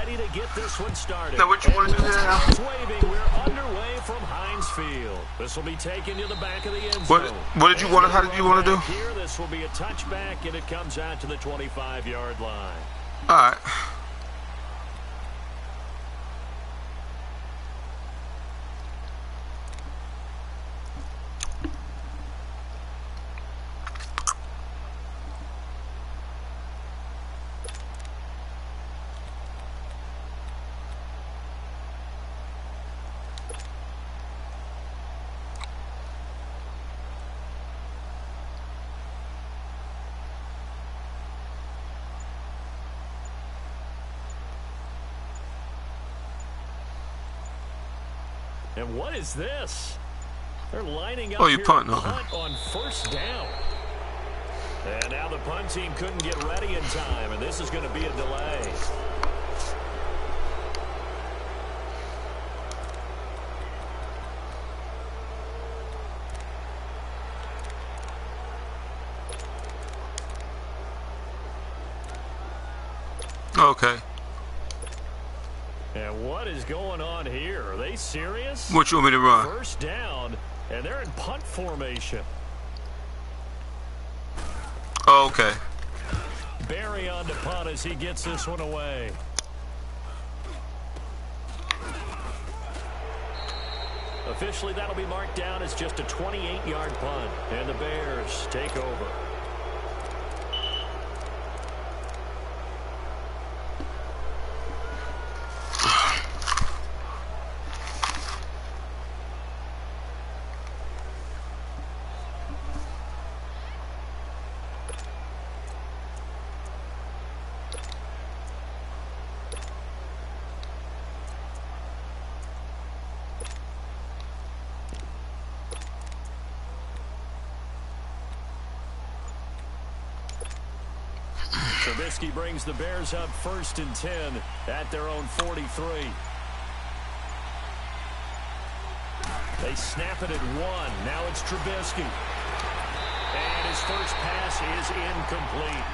ready to get this one started. Now what you want to do now? Waving, we're underway from Heinz Field. This will be taken to the back of the end zone. What did you want? How did you want to do? Here, this will be a touchback, and it comes out to the 25-yard line. All right. And what is this? They're lining up you're here punting, to punt on first down. And now the punt team couldn't get ready in time, and this is going to be a delay. Okay. And what is going on here? Are they serious? What you want me to run? First down, and they're in punt formation. Okay. Barry on to punt as he gets this one away. Officially, that'll be marked down as just a 28-yard punt, and the Bears take over. Trubisky brings the Bears up 1st and 10 at their own 43. They snap it at 1. Now it's Trubisky. And his first pass is incomplete.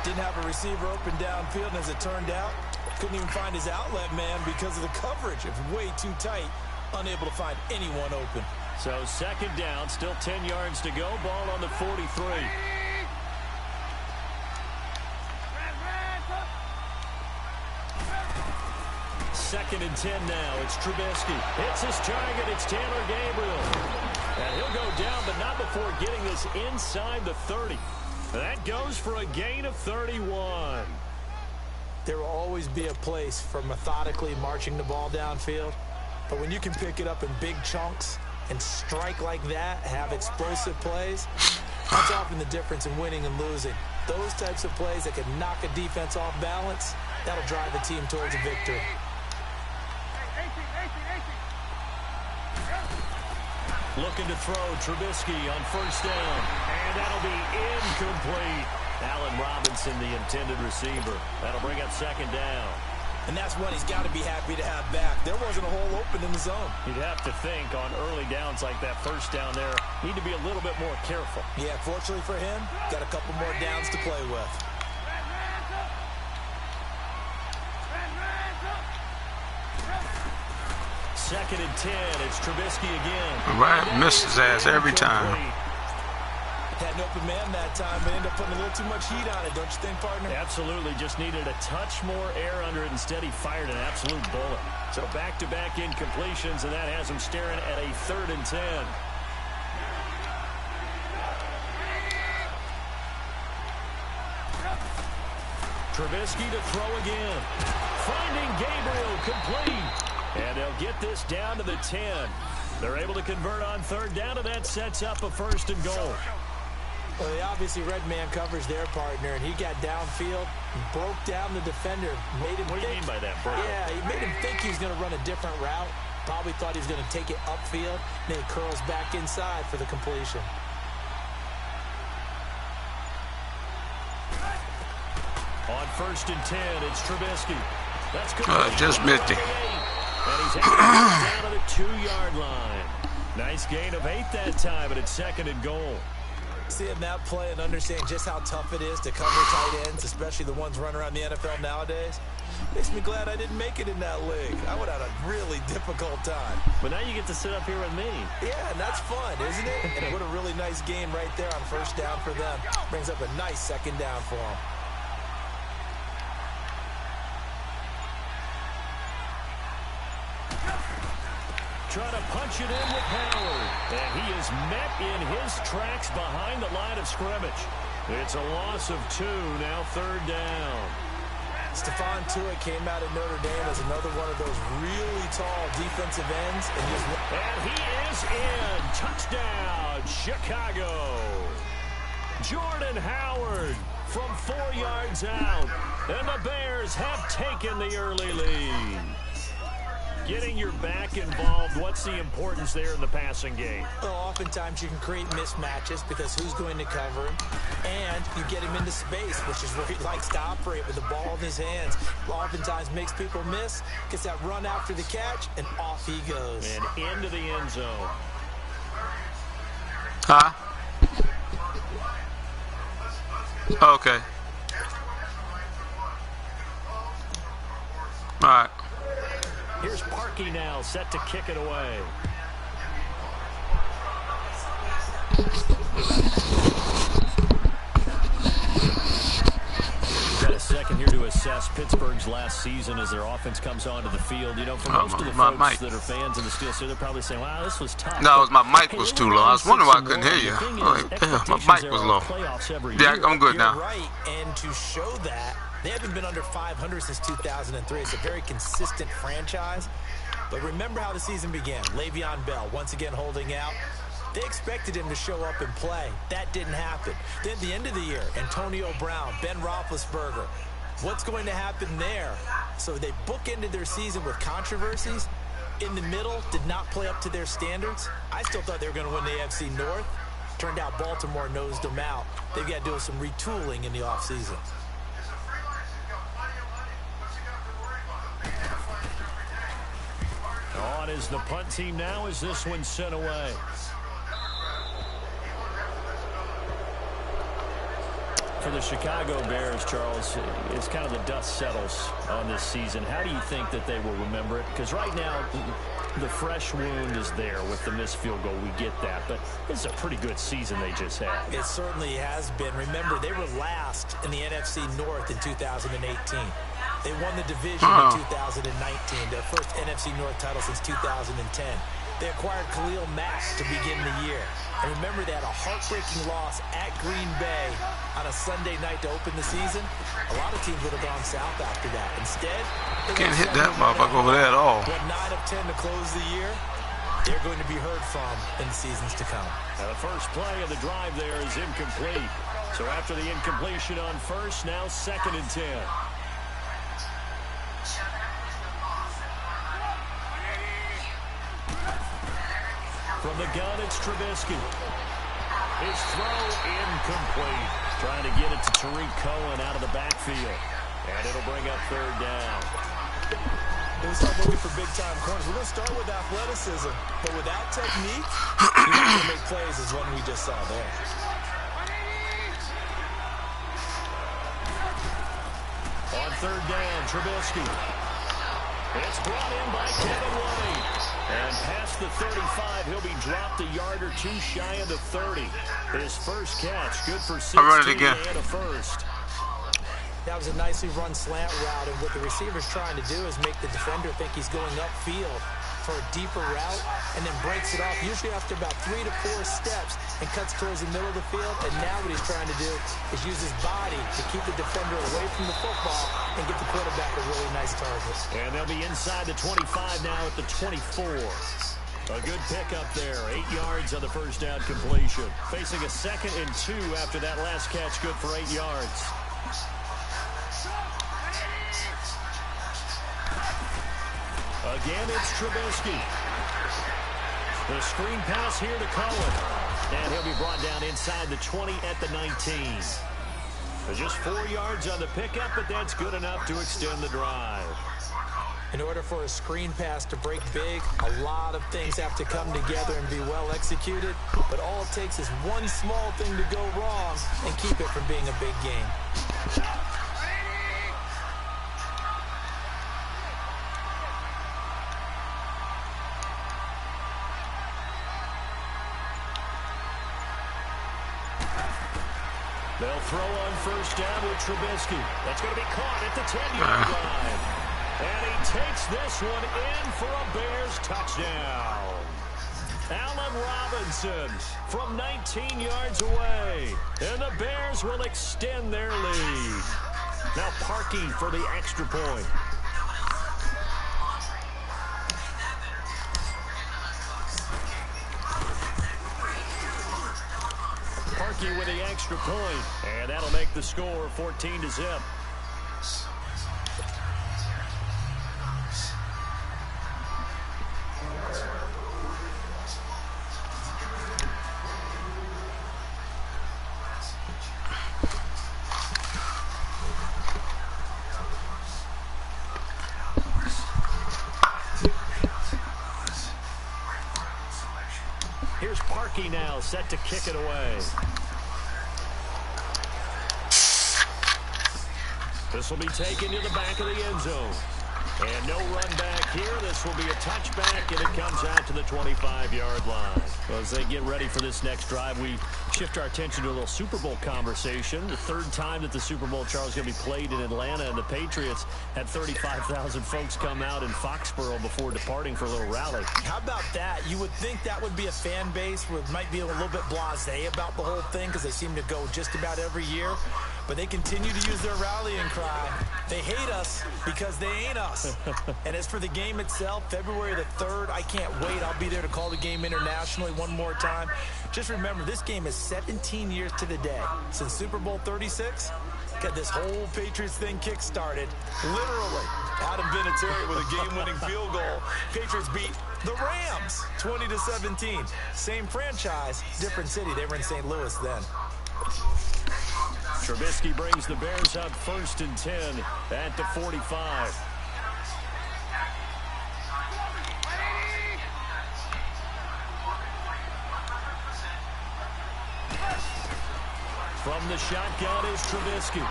Didn't have a receiver open downfield, and as it turned out, couldn't even find his outlet man because of the coverage. It was way too tight, unable to find anyone open. So 2nd down, still 10 yards to go. Ball on the 43. 2nd and 10 now. It's Trubisky. Hits his target. It's Taylor Gabriel. And he'll go down, but not before getting this inside the 30. That goes for a gain of 31. There will always be a place for methodically marching the ball downfield. But when you can pick it up in big chunks and strike like that, have explosive plays, that's often the difference in winning and losing. Those types of plays that can knock a defense off balance, that'll drive the team towards a victory. Looking to throw, Trubisky on 1st down. And that'll be incomplete. Allen Robinson, the intended receiver. That'll bring up 2nd down. And that's one he's got to be happy to have back. There wasn't a hole open in the zone. You'd have to think on early downs like that 1st down there, need to be a little bit more careful. Yeah, fortunately for him, got a couple more downs to play with. Second and 10. It's Trubisky again. All right, missed his ass every time. Had an open man that time, but ended up putting a little too much heat on it, don't you think, partner? Absolutely. Just needed a touch more air under it. Instead, he fired an absolute bullet. So back-to-back incompletions, and that has him staring at a 3rd and 10. Trubisky to throw again. Finding Gabriel complete. And they'll get this down to the 10. They're able to convert on 3rd down, and that sets up a 1st and goal. Well, they obviously red man coverage their partner, and he got downfield, broke down the defender, made him What do you mean by that, bro? Yeah, he made him think he was going to run a different route. Probably thought he was going to take it upfield. Then he curls back inside for the completion. On 1st and 10, it's Trubisky. That's good. Just missed it. And he's down to the 2-yard line. Nice gain of 8 that time, but it's 2nd and goal. Seeing that play and understanding just how tough it is to cover tight ends, especially the ones running around the NFL nowadays, makes me glad I didn't make it in that league. I would have had a really difficult time. But now you get to sit up here with me. Yeah, and that's fun, isn't it? And what a really nice game right there on first down for them. Brings up a nice second down for them. Trying to punch it in with Howard. And he is met in his tracks behind the line of scrimmage. It's a loss of 2, now third down. Stephon Tuitt came out of Notre Dame as another one of those really tall defensive ends. And he is in. Touchdown, Chicago. Jordan Howard from 4 yards out. And the Bears have taken the early lead. Getting your back involved, what's the importance there in the passing game? Well, oftentimes you can create mismatches because who's going to cover him, and you get him into space, which is where he likes to operate with the ball in his hands. Oftentimes makes people miss, gets that run after the catch, and off he goes. And into the end zone. Huh? Okay. All right. Here's Parkey now, set to kick it away. Got a second here to assess Pittsburgh's last season as their offense comes onto the field. You know, for most of the folks that are fans of the Steel City, they're probably saying, wow, this was tough. No, my mic was too low. I was wondering why I couldn't hear you. Like, damn, my mic was low. Yeah, I'm good now. You're right, and to show that, they haven't been under 500 since 2003. It's a very consistent franchise. But remember how the season began. Le'Veon Bell, once again holding out. They expected him to show up and play. That didn't happen. Then at the end of the year, Antonio Brown, Ben Roethlisberger. What's going to happen there? So they bookended their season with controversies. In the middle, did not play up to their standards. I still thought they were going to win the AFC North. Turned out Baltimore nosed them out. They've got to do some retooling in the offseason. On is the punt team now as this one's sent away. For the Chicago Bears, Charles, it's kind of the dust settles on this season. How do you think that they will remember it? Because right now, the fresh wound is there with the missed field goal. We get that. But this is a pretty good season they just had. It certainly has been. Remember, they were last in the NFC North in 2018. They won the division in 2019, their first NFC North title since 2010. They acquired Khalil Mack to begin the year. And remember, they had a heartbreaking loss at Green Bay on a Sunday night to open the season. A lot of teams would have gone south after that. Instead, can't hit that motherfucker over there at all. 9 of 10 to close the year. They're going to be heard from in the seasons to come. Now the first play of the drive there is incomplete. So after the incompletion on first, now 2nd and 10. From the gun, it's Trubisky. His throw incomplete. Trying to get it to Tariq Cohen out of the backfield. And it'll bring up 3rd down. When we start looking for big-time corners, we're going to start with athleticism. But without technique, you're not going to make plays as one we just saw there. On 3rd down, Trubisky. It's brought in by Kevin White. And past the 35, he'll be dropped a yard or 2 shy of the 30. His first catch, good for 16 and a first. That was a nicely run slant route, and what the receiver's trying to do is make the defender think he's going upfield for a deeper route, and then breaks it off, usually after about 3 to 4 steps, and cuts towards the middle of the field. And now what he's trying to do is use his body to keep the defender away from the football and get the quarterback a really nice target. And they'll be inside the 25 now at the 24. A good pickup there, 8 yards on the first down completion. Facing a 2nd and 2 after that last catch, good for 8 yards. Again, it's Trubisky. The screen pass here to Cohen. And he'll be brought down inside the 20 at the 19. Just 4 yards on the pickup, but that's good enough to extend the drive. In order for a screen pass to break big, a lot of things have to come together and be well executed. But all it takes is one small thing to go wrong and keep it from being a big game. They'll throw on first down with Trubisky. That's going to be caught at the 10-yard line. And he takes this one in for a Bears touchdown. Allen Robinson from 19 yards away. And the Bears will extend their lead. Now Parkey for the extra point. Parkey with the extra point, and that'll make the score 14-0. Here's Parkey now, set to kick it away. This will be taken to the back of the end zone. And no run back here. This will be a touchback, and it comes out to the 25-yard line. Well, as they get ready for this next drive, we shift our attention to a little Super Bowl conversation. The third time that the Super Bowl, Charles, is going to be played in Atlanta, and the Patriots had 35,000 folks come out in Foxborough before departing for a little rally. How about that? You would think that would be a fan base who might be a little bit blasé about the whole thing because they seem to go just about every year. But they continue to use their rallying cry. They hate us because they ain't us. And as for the game itself, February the 3rd, I can't wait. I'll be there to call the game internationally one more time. Just remember, this game is 17 years to the day since Super Bowl 36. Got this whole Patriots thing kick-started. Literally, Adam Vinatieri with a game-winning field goal. Patriots beat the Rams 20-17. Same franchise, different city. They were in St. Louis then. Trubisky brings the Bears up 1st and 10 at the 45. From the shotgun is Trubisky.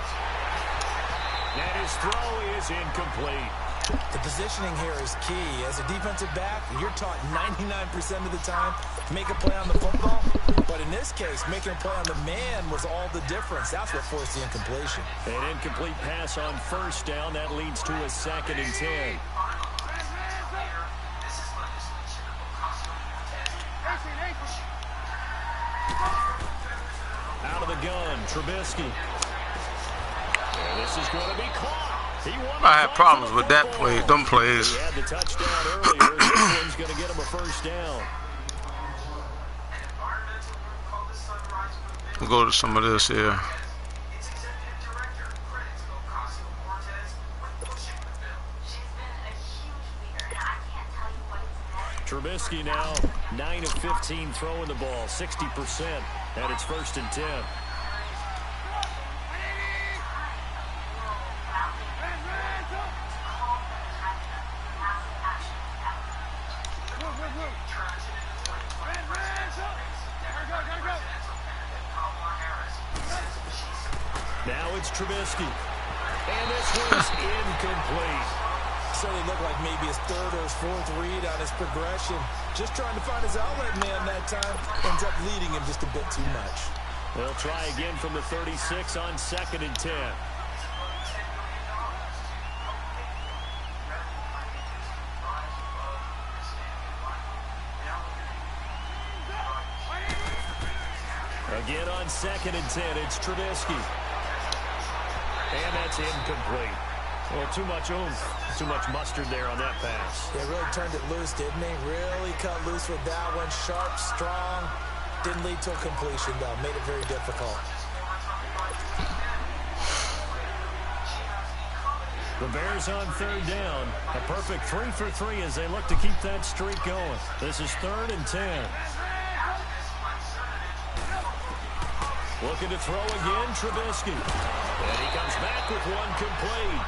And his throw is incomplete. The positioning here is key. As a defensive back, you're taught 99% of the time to make a play on the football. But in this case, making a play on the man was all the difference. That's what forced the incompletion. An incomplete pass on first down. That leads to a 2nd and 10. Out of the gun, Trubisky. And this is going to be caught. I had problems with that play, them plays. He had the touchdown earlier. This one's going to get him a first down. We'll go to some of this here. Trubisky now 9 of 15 throwing the ball, 60%, and it's 1st and 10. Now it's Trubisky. And this one's incomplete. So it looked like maybe his 3rd or his 4th read on his progression. Just trying to find his outlet man that time. Ends up leading him just a bit too much. They'll try again from the 36 on 2nd and 10. Again on 2nd and 10, it's Trubisky. And that's incomplete. Well, too much oomph, too much mustard there on that pass. They really turned it loose, didn't he? Really cut loose with that one. Sharp, strong. Didn't lead to a completion, though. Made it very difficult. The Bears on 3rd down. A perfect 3 for 3 as they look to keep that streak going. This is 3rd and 10. Looking to throw again, Trubisky. And he comes back with one complete.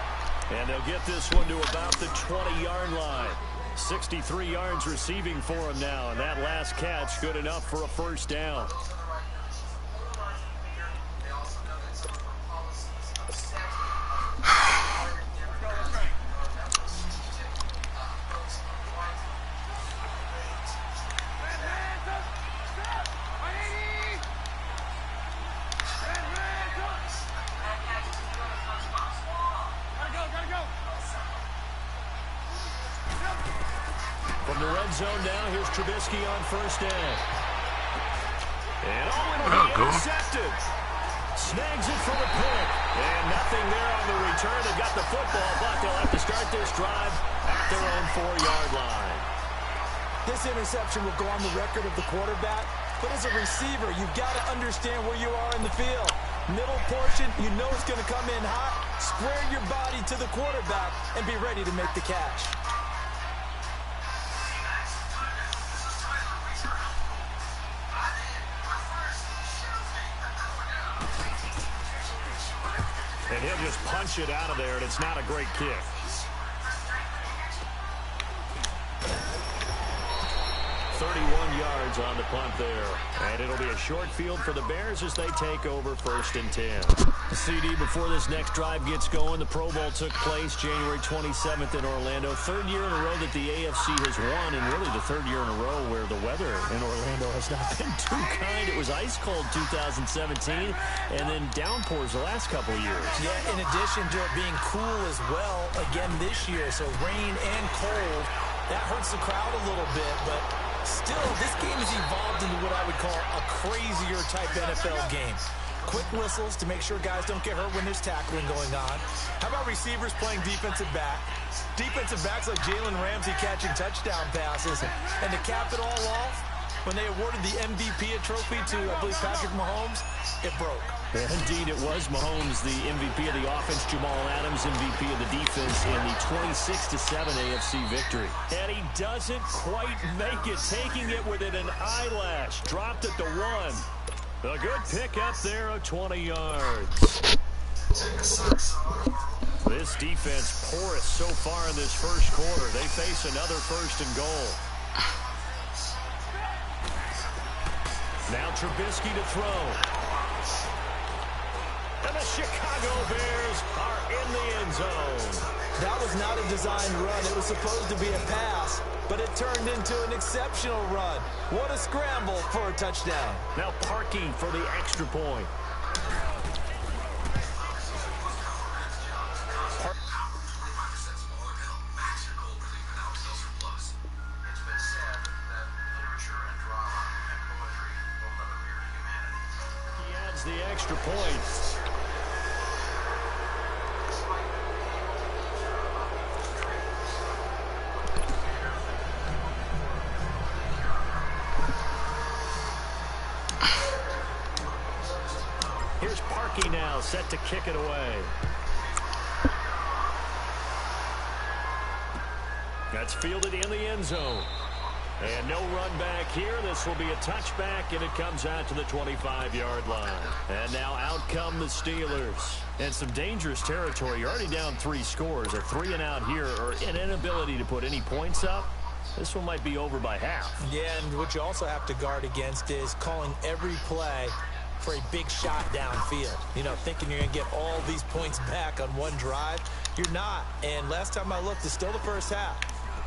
And they'll get this one to about the 20-yard line. 63 yards receiving for him now, and that last catch good enough for a first down. From the red zone now, here's Trubisky on first down. And it'll be intercepted. Snags it for the pick. And nothing there on the return. They got the football, but they'll have to start this drive at their own 4-yard line. This interception will go on the record of the quarterback, but as a receiver, you've got to understand where you are in the field. Middle portion, you know it's going to come in hot. Square your body to the quarterback and be ready to make the catch. And he'll just punch it out of there, and it's not a great kick. 31 yards on the punt there. And it'll be a short field for the Bears as they take over 1st and 10. CD, before this next drive gets going, the Pro Bowl took place January 27th in Orlando. 3rd year in a row that the AFC has won, and really the 3rd year in a row where the weather in Orlando has not been too kind. It was ice cold 2017, and then downpours the last couple of years. Yeah, in addition to it being cool as well again this year, so rain and cold, that hurts the crowd a little bit, but still, this game has evolved into what I would call a crazier type NFL game. Quick whistles to make sure guys don't get hurt when there's tackling going on. How about receivers playing defensive back? Defensive backs like Jalen Ramsey catching touchdown passes. And to cap it all off, when they awarded the MVP trophy to, I believe, Patrick Mahomes, it broke. Indeed, it was Mahomes, the MVP of the offense, Jamal Adams, MVP of the defense in the 26-7 AFC victory. And he doesn't quite make it, taking it within an eyelash. Dropped at the 1. A good pick up there of 20 yards. This defense porous so far in this first quarter. They face another 1st and goal. Now Trubisky to throw. And the Chicago Bears are in the end zone. That was not a designed run. It was supposed to be a pass, but it turned into an exceptional run. What a scramble for a touchdown. Now Parkey for the extra point. He adds the extra point. Here's Parkey now, set to kick it away. That's fielded in the end zone. And no run back here. This will be a touchback, and it comes out to the 25-yard line. And now out come the Steelers. And some dangerous territory. You're already down 3 scores. A 3-and-out here, or an inability to put any points up. This one might be over by half. Yeah, and what you also have to guard against is calling every play for a big shot downfield. You know, thinking you're going to get all these points back on one drive. You're not. And last time I looked, it's still the first half.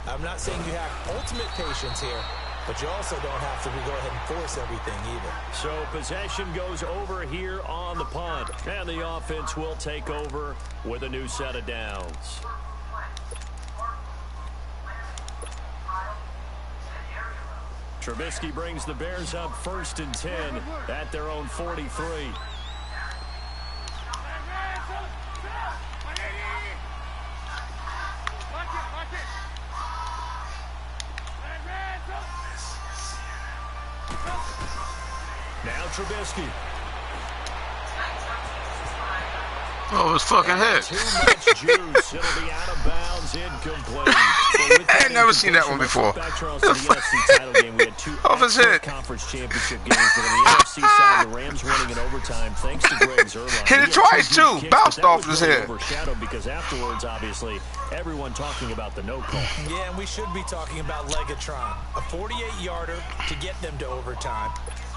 I'm not saying you have ultimate patience here, but you also don't have to go ahead and force everything either. So possession goes over here on the punt, and the offense will take over with a new set of downs. Trubisky brings the Bears up 1st and 10 at their own 43. Now Trubisky. Oh, his fucking head. Too much juice. It'll be out of bounds, incomplete. The I ain't never seen that one before. Off his head. Conference championship games, but on the NFC side, the Rams winning in overtime thanks to Greg Zuerlein. Hit it twice too. Bounced off his head. Overshadowed because afterwards, obviously, everyone talking about the no call. Yeah, and we should be talking about Legatron, a 48-yarder to get them to overtime.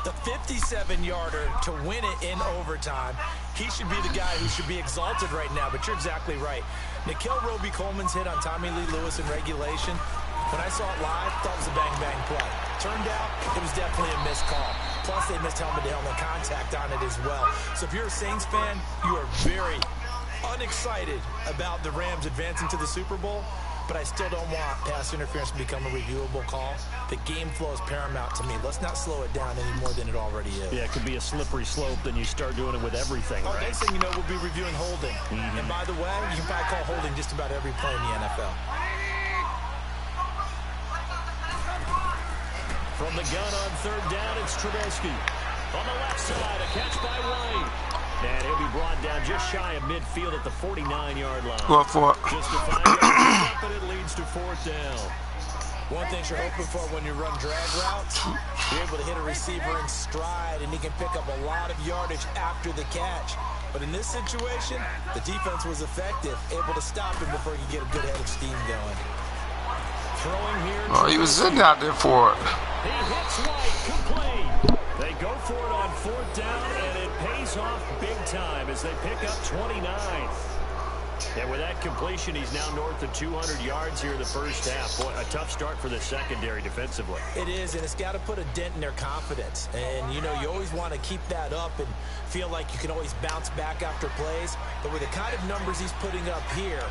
The 57-yarder to win it in overtime. He should be the guy who should be exalted right now, but you're exactly right. Nikhil Roby-Coleman's hit on Tommy Lee Lewis in regulation, when I saw it live, thought it was a bang-bang play. Turned out, it was definitely a missed call. Plus, they missed helmet-to-helmet contact on it as well. So if you're a Saints fan, you are very unexcited about the Rams advancing to the Super Bowl, but I still don't want pass interference to become a reviewable call. The game flow is paramount to me. Let's not slow it down any more than it already is. Yeah, it could be a slippery slope, then you start doing it with everything, right? Next thing you know, we'll be reviewing holding. And by the way, you can probably call holding just about every play in the NFL. From the gun on third down, it's Trubisky. On the left side, a catch by White. And he'll be brought down just shy of midfield at the 49-yard line. What for? Just a 5 yards up, and it leads to fourth down. One thing you're hoping for when you run drag routes, you're able to hit a receiver in stride, and he can pick up a lot of yardage after the catch. But in this situation, the defense was effective, able to stop him before he could get a good head of steam going. Throwing here. Oh, he was sitting out there for it. He hits White, complete. They go for it on fourth down, and it pays off big time as they pick up 29. And with that completion, he's now north of 200 yards here in the first half. Boy, a tough start for the secondary defensively. It is, and it's got to put a dent in their confidence. And, you know, you always want to keep that up and feel like you can always bounce back after plays. But with the kind of numbers he's putting up here,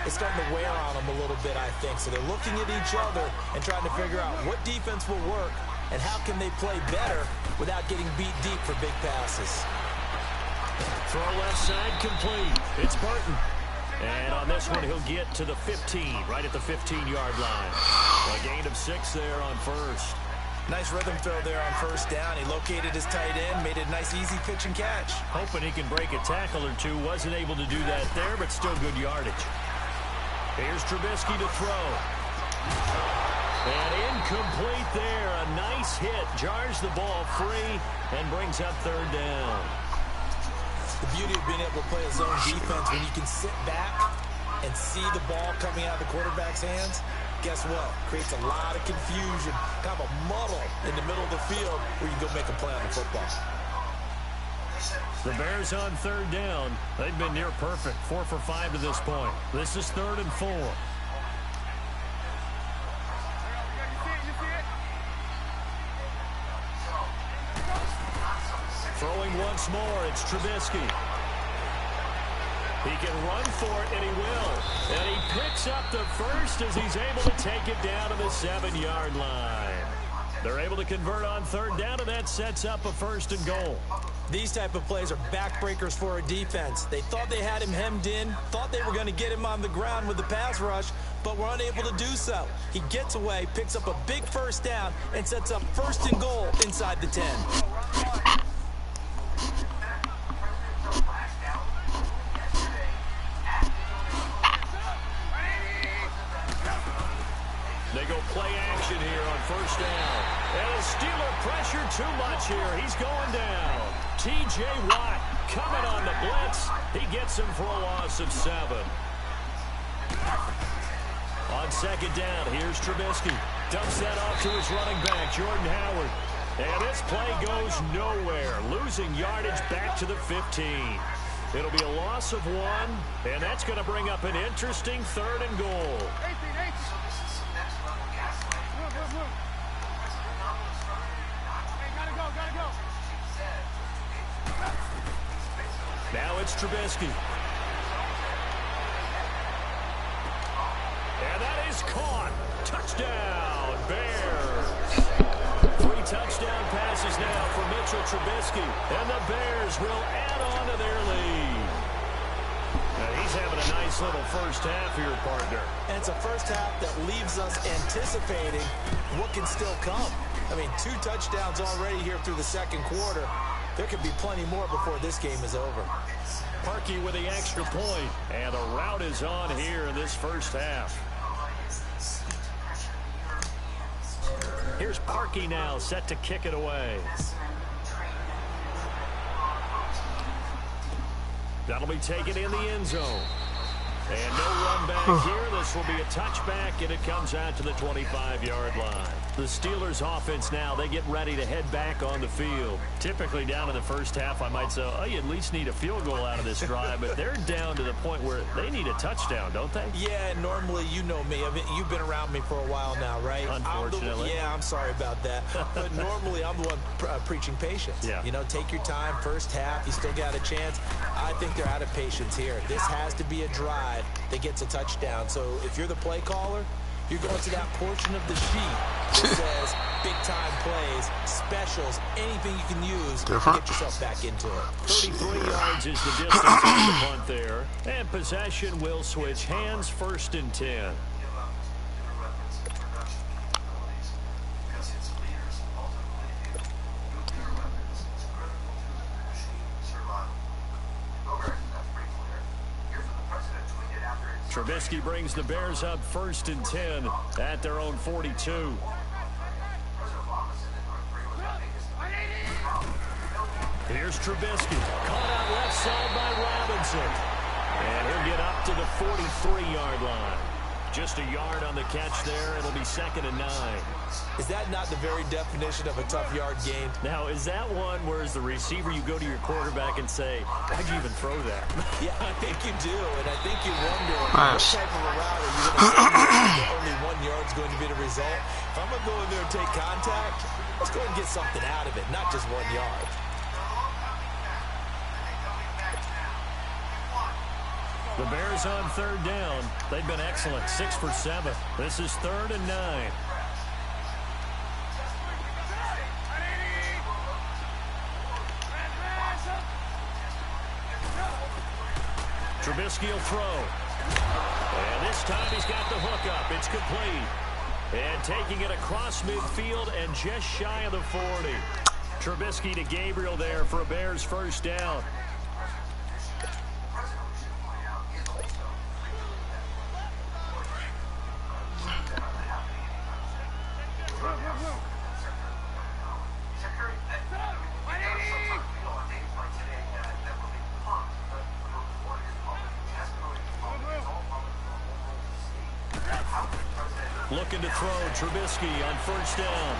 it's starting to wear on them a little bit, I think. So they're looking at each other and trying to figure out what defense will work and how can they play better without getting beat deep for big passes. Throw left side complete. It's Burton. And on this one, he'll get to the 15, right at the 15-yard line. A gain of 6 there on first. Nice rhythm throw there on first down. He located his tight end, made a nice easy pitch and catch. Hoping he can break a tackle or two. Wasn't able to do that there, but still good yardage. Here's Trubisky to throw. And incomplete there. A nice hit. Jars the ball free and brings up third down. The beauty of being able to play a zone defense when you can sit back and see the ball coming out of the quarterback's hands, guess what? Creates a lot of confusion, kind of a muddle in the middle of the field where you can go make a play on the football. The Bears on third down. They've been near perfect. 4 for 5 to this point. This is 3rd and 4. Throwing once more, it's Trubisky. He can run for it, and he will. And he picks up the first as he's able to take it down to the 7-yard line. They're able to convert on third down, and that sets up a 1st and goal. These type of plays are backbreakers for a defense. They thought they had him hemmed in, thought they were going to get him on the ground with the pass rush, but were unable to do so. He gets away, picks up a big first down, and sets up 1st and goal inside the 10. They go play action here on first down. And a Steeler pressure too much here. He's going down. T.J. Watt coming on the blitz. He gets him for a loss of 7. On 2nd down, here's Trubisky. Dumps that off to his running back, Jordan Howard. And this play goes nowhere. Losing yardage back to the 15. It'll be a loss of 1, and that's going to bring up an interesting 3rd and goal. Now it's Trubisky. And that is caught. Touchdown, Bears. 3 touchdown passes now for Mitchell Trubisky. And the Bears will add on to their lead. Now he's having a nice little first half here, partner. And it's a first half that leaves us anticipating what can still come. I mean, 2 touchdowns already here through the 2nd quarter. There could be plenty more before this game is over. Parkey with the extra point, and the route is on here in this first half. Here's Parkey now, set to kick it away. That'll be taken in the end zone. And no run back here. This will be a touchback, and it comes out to the 25-yard line. The Steelers' offense now, they get ready to head back on the field. Typically down in the first half, I might say, oh, you at least need a field goal out of this drive, but they're down to the point where they need a touchdown, don't they? Yeah, normally, you know me. I mean, you've been around me for a while now, right? Unfortunately. I'm sorry about that. But normally, I'm the one preaching patience. Yeah. You know, take your time, first half, you still got a chance. I think they're out of patience here. This has to be a drive that gets a touchdown. So if you're the play caller, you're going to that portion of the sheet that says big-time plays, specials, anything you can use to get yourself back into it. 33 yards is the distance on the punt there. And possession will switch hands, 1st and 10. Trubisky brings the Bears up 1st and 10 at their own 42. Here's Trubisky. Caught out left side by Robinson. And he'll get up to the 43-yard line. Just a yard on the catch there. It'll be 2nd and 9. Is that not the very definition of a tough yard gain? Now, is that one where as the receiver you go to your quarterback and say, how'd you even throw that? Yeah, I think you do. And I think you wonder what type of a route are you going to say that only 1 yard's going to be the result? If I'm going to go in there and take contact, let's go and get something out of it, not just 1 yard. The Bears on 3rd down. They've been excellent. 6 for 7. This is 3rd and 9. Trubisky will throw. And this time he's got the hook up. It's complete. And taking it across midfield and just shy of the 40. Trubisky to Gabriel there for a Bears 1st down. Looking to throw, Trubisky on 1st down.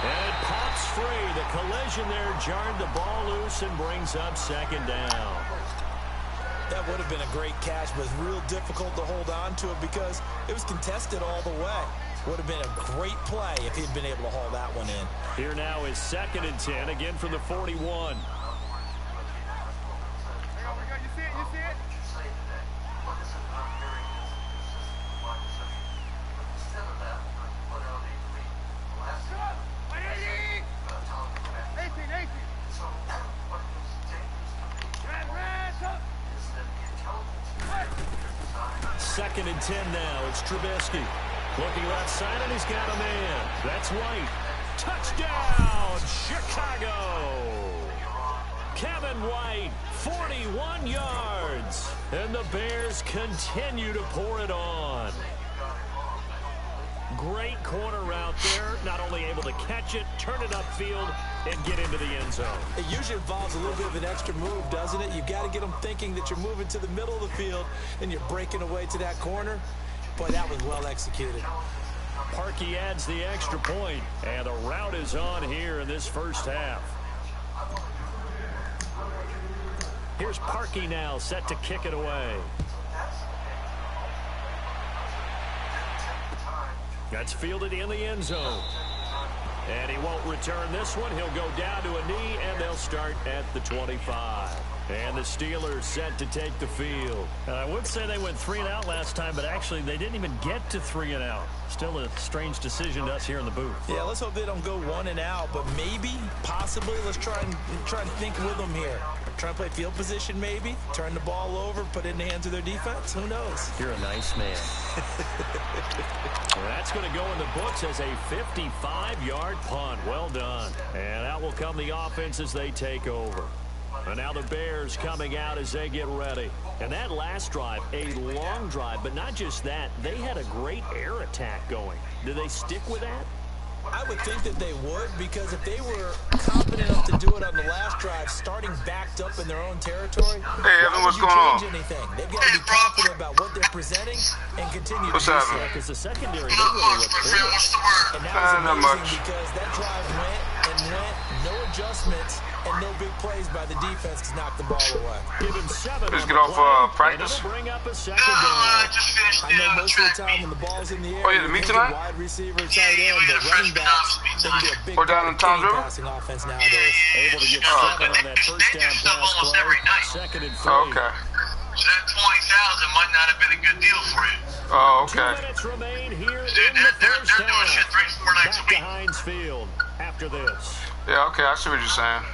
And it pops free. The collision there jarred the ball loose and brings up 2nd down. That would have been a great catch, but it's real difficult to hold on to it because it was contested all the way. Would have been a great play if he'd been able to haul that one in. Here now is 2nd and 10, again from the 41. Second and 10 now. It's Trubisky. Looking right side, and he's got a man. That's White. Touchdown, Chicago! Kevin White, 41 yards. And the Bears continue to pour it on. Great corner route there. Not only able to catch it, turn it upfield, and get into the end zone. It usually involves a little bit of an extra move, doesn't it? You've got to get them thinking that you're moving to the middle of the field and you're breaking away to that corner. Boy, that was well executed. Parkey adds the extra point, and the route is on here in this 1st half. Here's Parkey now, set to kick it away. That's fielded in the end zone. And he won't return this one. He'll go down to a knee, and they'll start at the 25. And the Steelers set to take the field. I would say they went 3 and out last time, but actually they didn't even get to 3 and out. Still a strange decision to us here in the booth. Yeah, let's hope they don't go 1 and out, but maybe, possibly, let's try and think with them here. Try and play field position maybe, turn the ball over, put it in the hands of their defense. Who knows? You're a nice man. Well, that's going to go in the books as a 55-yard punt. Well done. And out will come the offense as they take over. And now the Bears coming out as they get ready. And that last drive, a long drive, but not just that. They had a great air attack going. Do they stick with that? I would think that they would, because if they were confident enough to do it on the last drive, starting backed up in their own territory, hey, Evan, what's going on? Anything? They've got to be confident about what they're presenting and continue what's to do happening? Because the secondary, Not much, my friend. What's the word? And that was Not much. because that drive went and went, no adjustments, and no big plays by the defense to knock the ball away. Give him 7 Let's on get the off play, practice. and it'll bring up a second No, down. I just finished I know the most of track the time meet. when the ball's in the air, Oh, yeah, the meet tonight? wide receiver, Yeah, tight yeah, end, we got but a running freshman backs, meet they can be a tonight. big Or down part in of Tom's any River? passing offense nowadays. Able to get Oh, 7 on that first they do down stuff pass almost play. every night. Second and 3. Oh, okay. So that 20,000 might not have been a good deal for you. Oh, 2 okay. minutes remain here Dude, in the they're first doing half. shit 3-4 nights a Back to week. Heinz Field after this. Yeah, okay. I see what you're saying.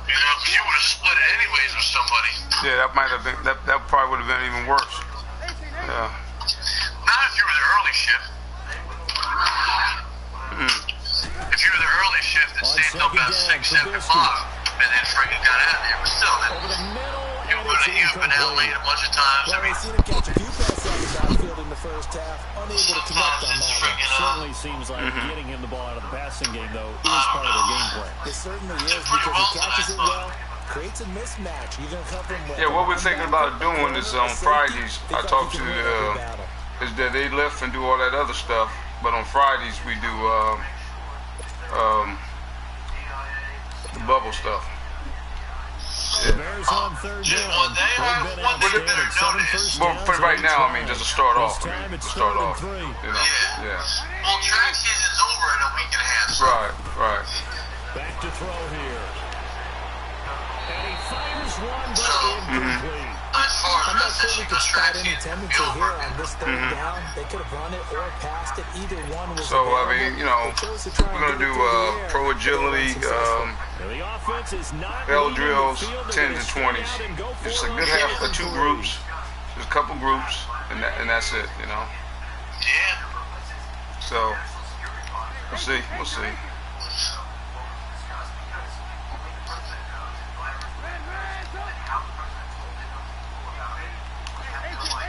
You know, if you would have split it anyways with somebody. Yeah, that might have been. That probably would have been even worse. Yeah. Not if you were the early shift. If you were the early shift, it On saved up about second 6, down, 7 Trubisky. bucks. And then freaking got out of there. But still, Over the middle, you and would it's have been out late incomplete. a bunch of times. Well, I mean, we've seen him catch a few passes out of the backfield in the first half, unable to connect on that one. Certainly seems like getting him the ball out of the passing game, though, is part of their game plan. It certainly is, because he catches it well, creates a mismatch. You're going to come from Yeah, what we're thinking about doing is on Fridays, I talked to is that they lift and do all that other stuff, but on Fridays we do the bubble stuff. The Bears on third just down. one day, They've been one day outstanding. better 7 notice. first Well, downs for in right 8 now, I mean, drives. just to start off. This I mean, time it's to start 3rd and off. 3. You know, yeah. Well, track season's over in a week and a half. So. Right. Back to throw here. And he fires one, but incomplete. As far I'm not as sure we could spot any season tendency over. here on this third down. They could have run it or passed it. Either one was So, I available. mean, you know, They chose to try we're and going to get do it through the air. pro agility, Now, the offense is not L leading the drills, field. 10 They're to gonna stay 20s. out and go Just for a it good on half of 4th and 2 3. groups. Just a couple groups, and that's it, you know. Yeah. So, we'll see.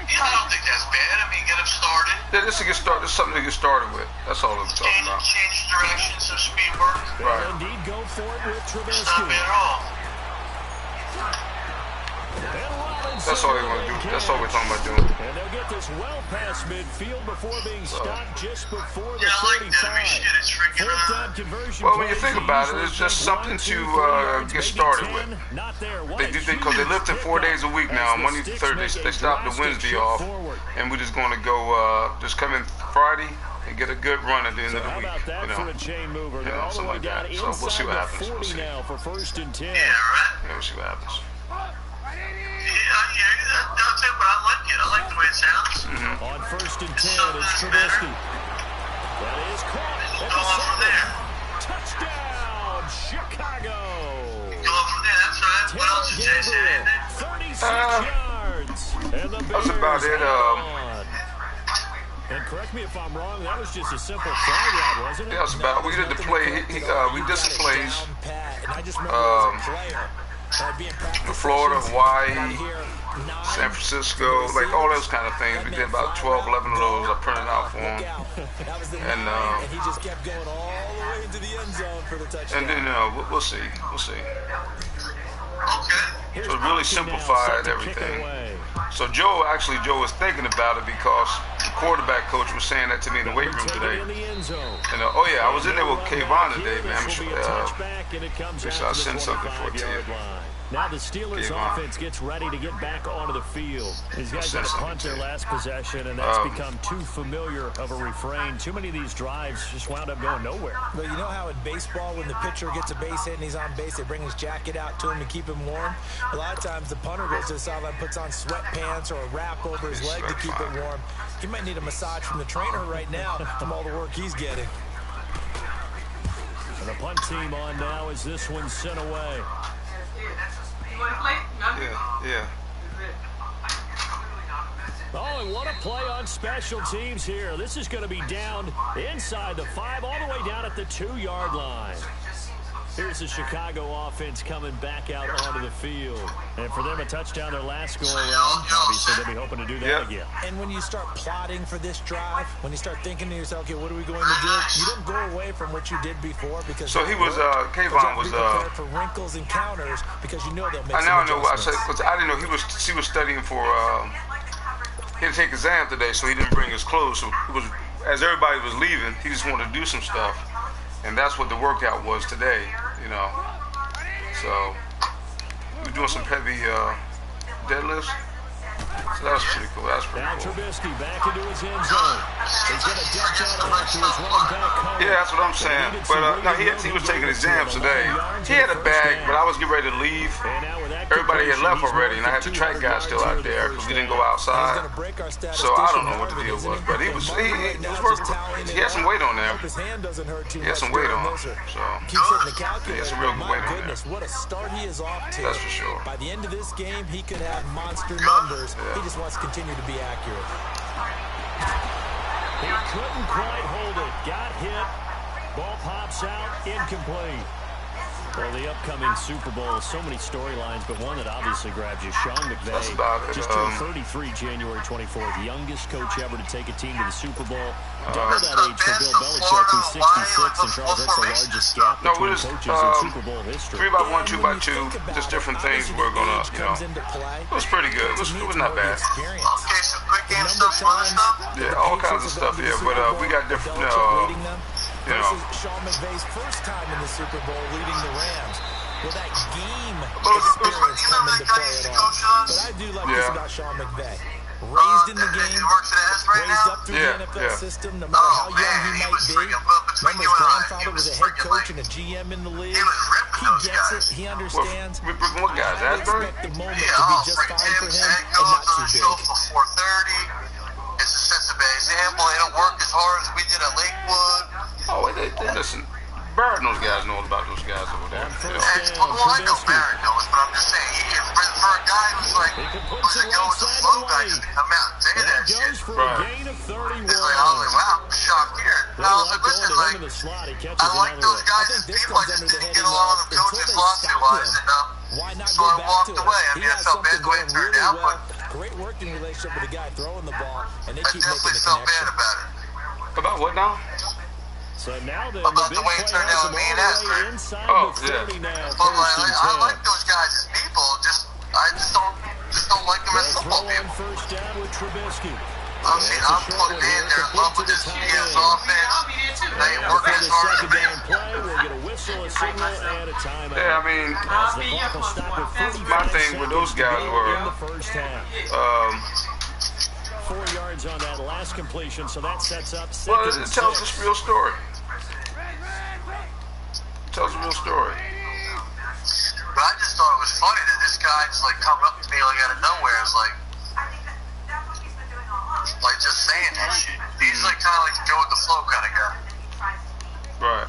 Yeah, I don't think that's bad. I mean, get them started. Yeah, this is something to get started with. That's all I'm talking about. Change direction, some speed work. Right. They'll indeed go for it with It's not Trubisky. bad at all. That's all they want to do. That's all we're talking about doing. And they'll get this well past midfield before being stopped just before the Yeah, I like that. I mean, 35. shit, it's freaking, Fourth down conversion. Well, when you plays think are about it, usually it's just just something 1, to 2, 3 yards, get maybe started 10. with. Not there. What They a do because they huge lifted 4 days a week now, pickup Monday as to the Thursday. Sticks They make a stopped the drastic Wednesday shift off, forward. and we're just going to go. Just come in Friday and get a good run at the end So of the how week. about that You know, for a chain mover? you They're know, all the something way like down that. So we'll see inside what the happens. We'll 40 see. now for 1st and 10. Yeah, right? Yeah, we'll see what happens. Yeah, I'll tell you what, I like it. I like the way it sounds. On 1st and 10, it's Trubisky. That is caught at Go the on from 7. there. Touchdown, Chicago. Go on from there. That's right. What else did you say? Gabriel, 36 yards. And the That's about Bears it, hang on. And correct me if I'm wrong, that was just a simple flag route, wasn't it? Yeah, that's about. We did the play. We did some plays. Down pat, and I just remember as a player, being practiced Florida, Hawaii, here, 9, San Francisco, like all those kind of things. We did about 12, 11 of those. I printed out for them. That was the And, 9, and he just kept going all the way into the end zone for the touchdown. And then we'll see. We'll see. Okay. So it really simplified everything. So Joe was thinking about it because the quarterback coach was saying that to me in the weight room today. And oh yeah, I was in there with Kayvon today, man. I'm sure I'll send something for it to you. Now the Steelers offense gets ready to get back onto the field. These guys had a punt their last possession, and that's become too familiar of a refrain. Too many of these drives just wound up going nowhere. Well, you know how in baseball, when the pitcher gets a base hit and he's on base, they bring his jacket out to him to keep him warm? A lot of times the punter goes to the sideline, puts on sweatpants or a wrap over his leg to keep it warm. He might need a massage from the trainer right now from all the work he's getting. And the punt team on now as this one's sent away. Yeah. Oh, and what a play on special teams here. This is going to be down inside the 5, all the way down at the 2-yard line. Here's the Chicago offense coming back out onto the field. And for them, a touchdown their last go around. Obviously, they'll be hoping to do that again. And when you start plotting for this drive, when you start thinking to yourself, okay, what are we going to do? You don't go away from what you did before because so he was Kayvon was for wrinkles and counters because you know they'll make I now know what I said because I didn't know he was studying for he had to take exam today, so he didn't bring his clothes. So it was as everybody was leaving, he just wanted to do some stuff. And that's what the workout was today, you know. So we were doing some heavy deadlifts. So that was pretty cool. That's pretty cool. Trubisky back into his end zone. He's going to dutch out after his running back cover. Yeah, that's what I'm saying. But no, he was taking exams today. He had a bag, but I was getting ready to leave. Everybody had left already, and I had the track guy still out there because we didn't go outside. So I don't know what the deal was, but he was working. He had some weight on there. He had some weight on, so he had some real good weight on there. What a start he is off to. That's for sure. By the end of this game, he could have monster numbers. He just wants to continue to be accurate. He couldn't quite hold it. Got hit. Ball pops out. Incomplete. Well, the upcoming Super Bowl, so many storylines, but one that obviously grabs you. Sean McVay just turned 33 January 24th. Youngest coach ever to take a team to the Super Bowl. Double that age for Bill Belichick, who's 66, and Charles, that's the largest gap between coaches in Super Bowl history. 3x1, 2x2, just different things we're going to, you know. It was pretty good. It was not bad. Okay, some quick game stuff, other stuff? Yeah, all kinds of stuff, yeah, but we got different, you know. Sean McVay's first time in the Super Bowl leading the Rams. Will that game experience come into play at all? But I do like this about Sean McVay. Raised in the game, raised up through the NFL system, no matter how young he might be. Remember, his grandfather was a head coach and a GM in the league. He gets it. He understands. What guys? I expect the moment to be just fine for him and not too big. It's a sense of example. They don't work as hard as we did at Lakewood. Oh, they listen. Barrett knows guys know about those guys over there. Well, I know Barrett knows, but I'm just saying, for a guy who's like, who's a go with the flow guy to come out and say that shit. It's like, I was like, wow, I'm shocked here. I was like, listen, like, I like those guys as people. I just didn't get along with coaches philosophy-wise, and so I walked away. I mean, that's how bad the way it turned out, but great working relationship with the guy throwing the ball, and they keep I definitely felt bad about it. About what now? So now the about the way it turned out with me and Asper. Oh, yeah. But I like those guys as people. I just don't like them as football people. First down with Trubisky. I'm plugged in. They're in love with this GS offense. They ain't working as hard as me. We'll get a whistle, a signal, and a timeout. Yeah, I mean, my thing with those guys were, 4 yards on that last completion, so that sets up second. Well, it tells us a real story. It tells a real story. But I just thought it was funny that this guy just like come up to me like out of nowhere. It's like just saying that shit. He's like kind of like the go with the flow kind of guy. Right.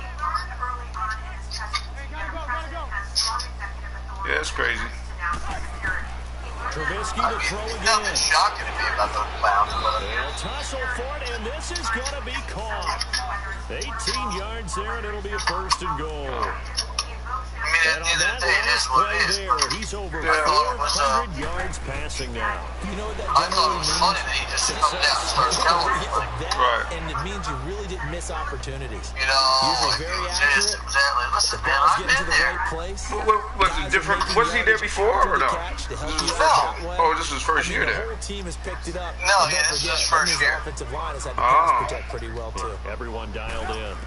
Yeah, it's crazy. Trubisky to throw again. Nothing shocking to me about those clowns. They'll tussle for it, and this is going to be caught. 18 yards there, and it'll be a first and goal. I mean, at the end of the day, it is what it is. He's over 400 yards passing now. You know what that I thought it was funny that he just comes down and starts telling me. Right. And it means you really didn't miss opportunities. You know, Usually very accurate. Exactly. Listen, man, Ball's I've getting to been the there. right place. Was it different? Was he there before or no? Oh, this was his first year there. The whole team has picked it up. No, yeah, this is his first year. The offensive line has had to pass protect pretty well too. Everyone dialed in.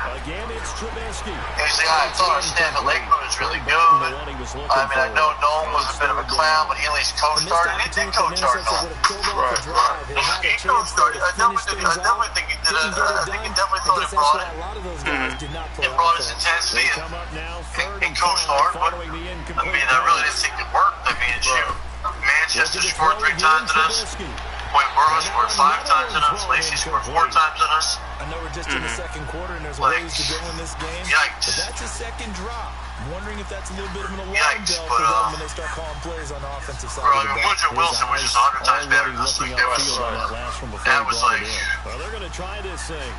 Again, it's Trubisky. Usually I thought our staff at Lakewood was really good. I mean, I know Nolan was a bit of a clown, but he at least co-started. He did co-start Nolan. Right. He co-started. I definitely think he did. I think he definitely thought it brought it. It brought his intensity and co-started. But I mean, I really didn't think it worked. I mean, shoot, Manchester scored 3 times on us. Point Burrow scored 5 times on us. Lacey scored 4 times on us. I know we're just in the second quarter and there's ways to go in this game. Yikes. But that's a second drop. I'm wondering if that's a little bit of an alarm bell for them when they start calling plays on the offensive side of the ball. Woodrow Wilson was just 100 times better than us. That was like, well, they're going to try this thing.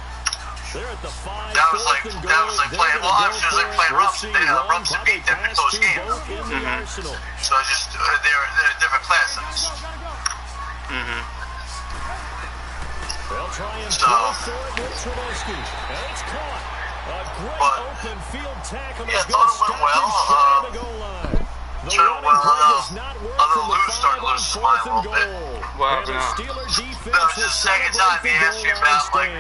They're at the 5. That was like playing. Well, obviously it was like playing Rumson. Rumson beat them in close games. So it's just they're a different class. They'll try and throw for it with Trubisky. And it's caught. A great open field tackle. Yeah, I thought it went well. Other than Lou started to lose his mind a little bit. Wow, now. That was the second time he asked me about, like,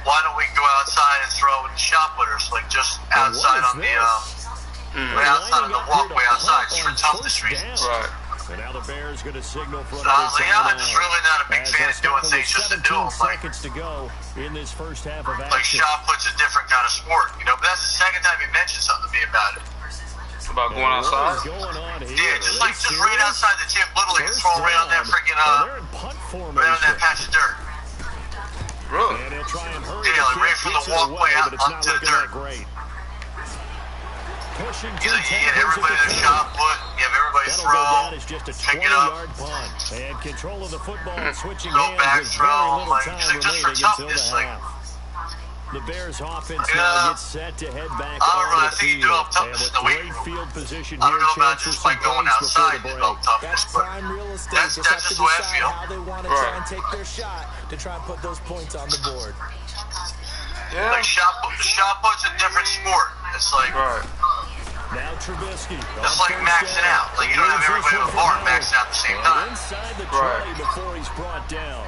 why don't we go outside and throw shot putters, like just outside on the outside of the walkway outside, just for toughness reasons. Right. And now the Bears going to signal for so I was like, I'm just really not a big fan of doing things just to do them. Like, to go in this first half of action. Like shot put's a different kind of sport, you know. But that's the second time you mentioned something to me about it. About going outside? Yeah, just right outside the gym, literally throw right on that freaking right on that patch of dirt. Really? Yeah, like right from the walkway out onto the dirt. You get everybody to shot put, you have everybody throw, pick it up, and control of the football, switching go back, hands throw, like just for toughness, like. The Bears offense now gets set to head back I think you develop toughness in the weight room. I don't know about just like going outside to develop toughness, but that's just the way I feel. How they want to try and take their shot to try and put those points on the board. Yeah. Like shot put's a different sport. It's like now Trubisky. It's like maxing out. Like you don't have everybody in the bar maxing out at the same time. Inside the trolley before he's brought down.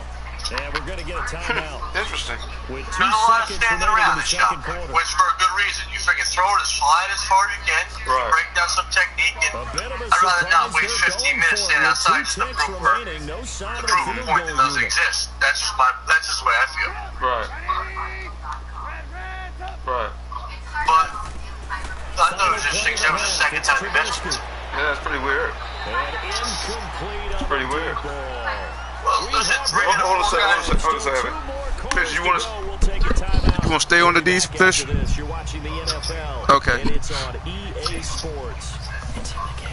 And we're going to get a timeout. Interesting. With 2 There's a lot of seconds standing around in the shot put, which for a good reason. You freaking throw it as far as you can. Break down some technique, and I'd rather not waste 15 minutes standing outside just to prove a point that doesn't exist. That's just the way I feel. Right. But I thought it was interesting. That was the second time we mentioned it. Yeah, that's pretty weird. It's pretty weird. Well, listen, hold on a second. Fish, you want to stay on the D's, Fish? You're watching the NFL. Okay. And it's on EA Sports. It's in the game.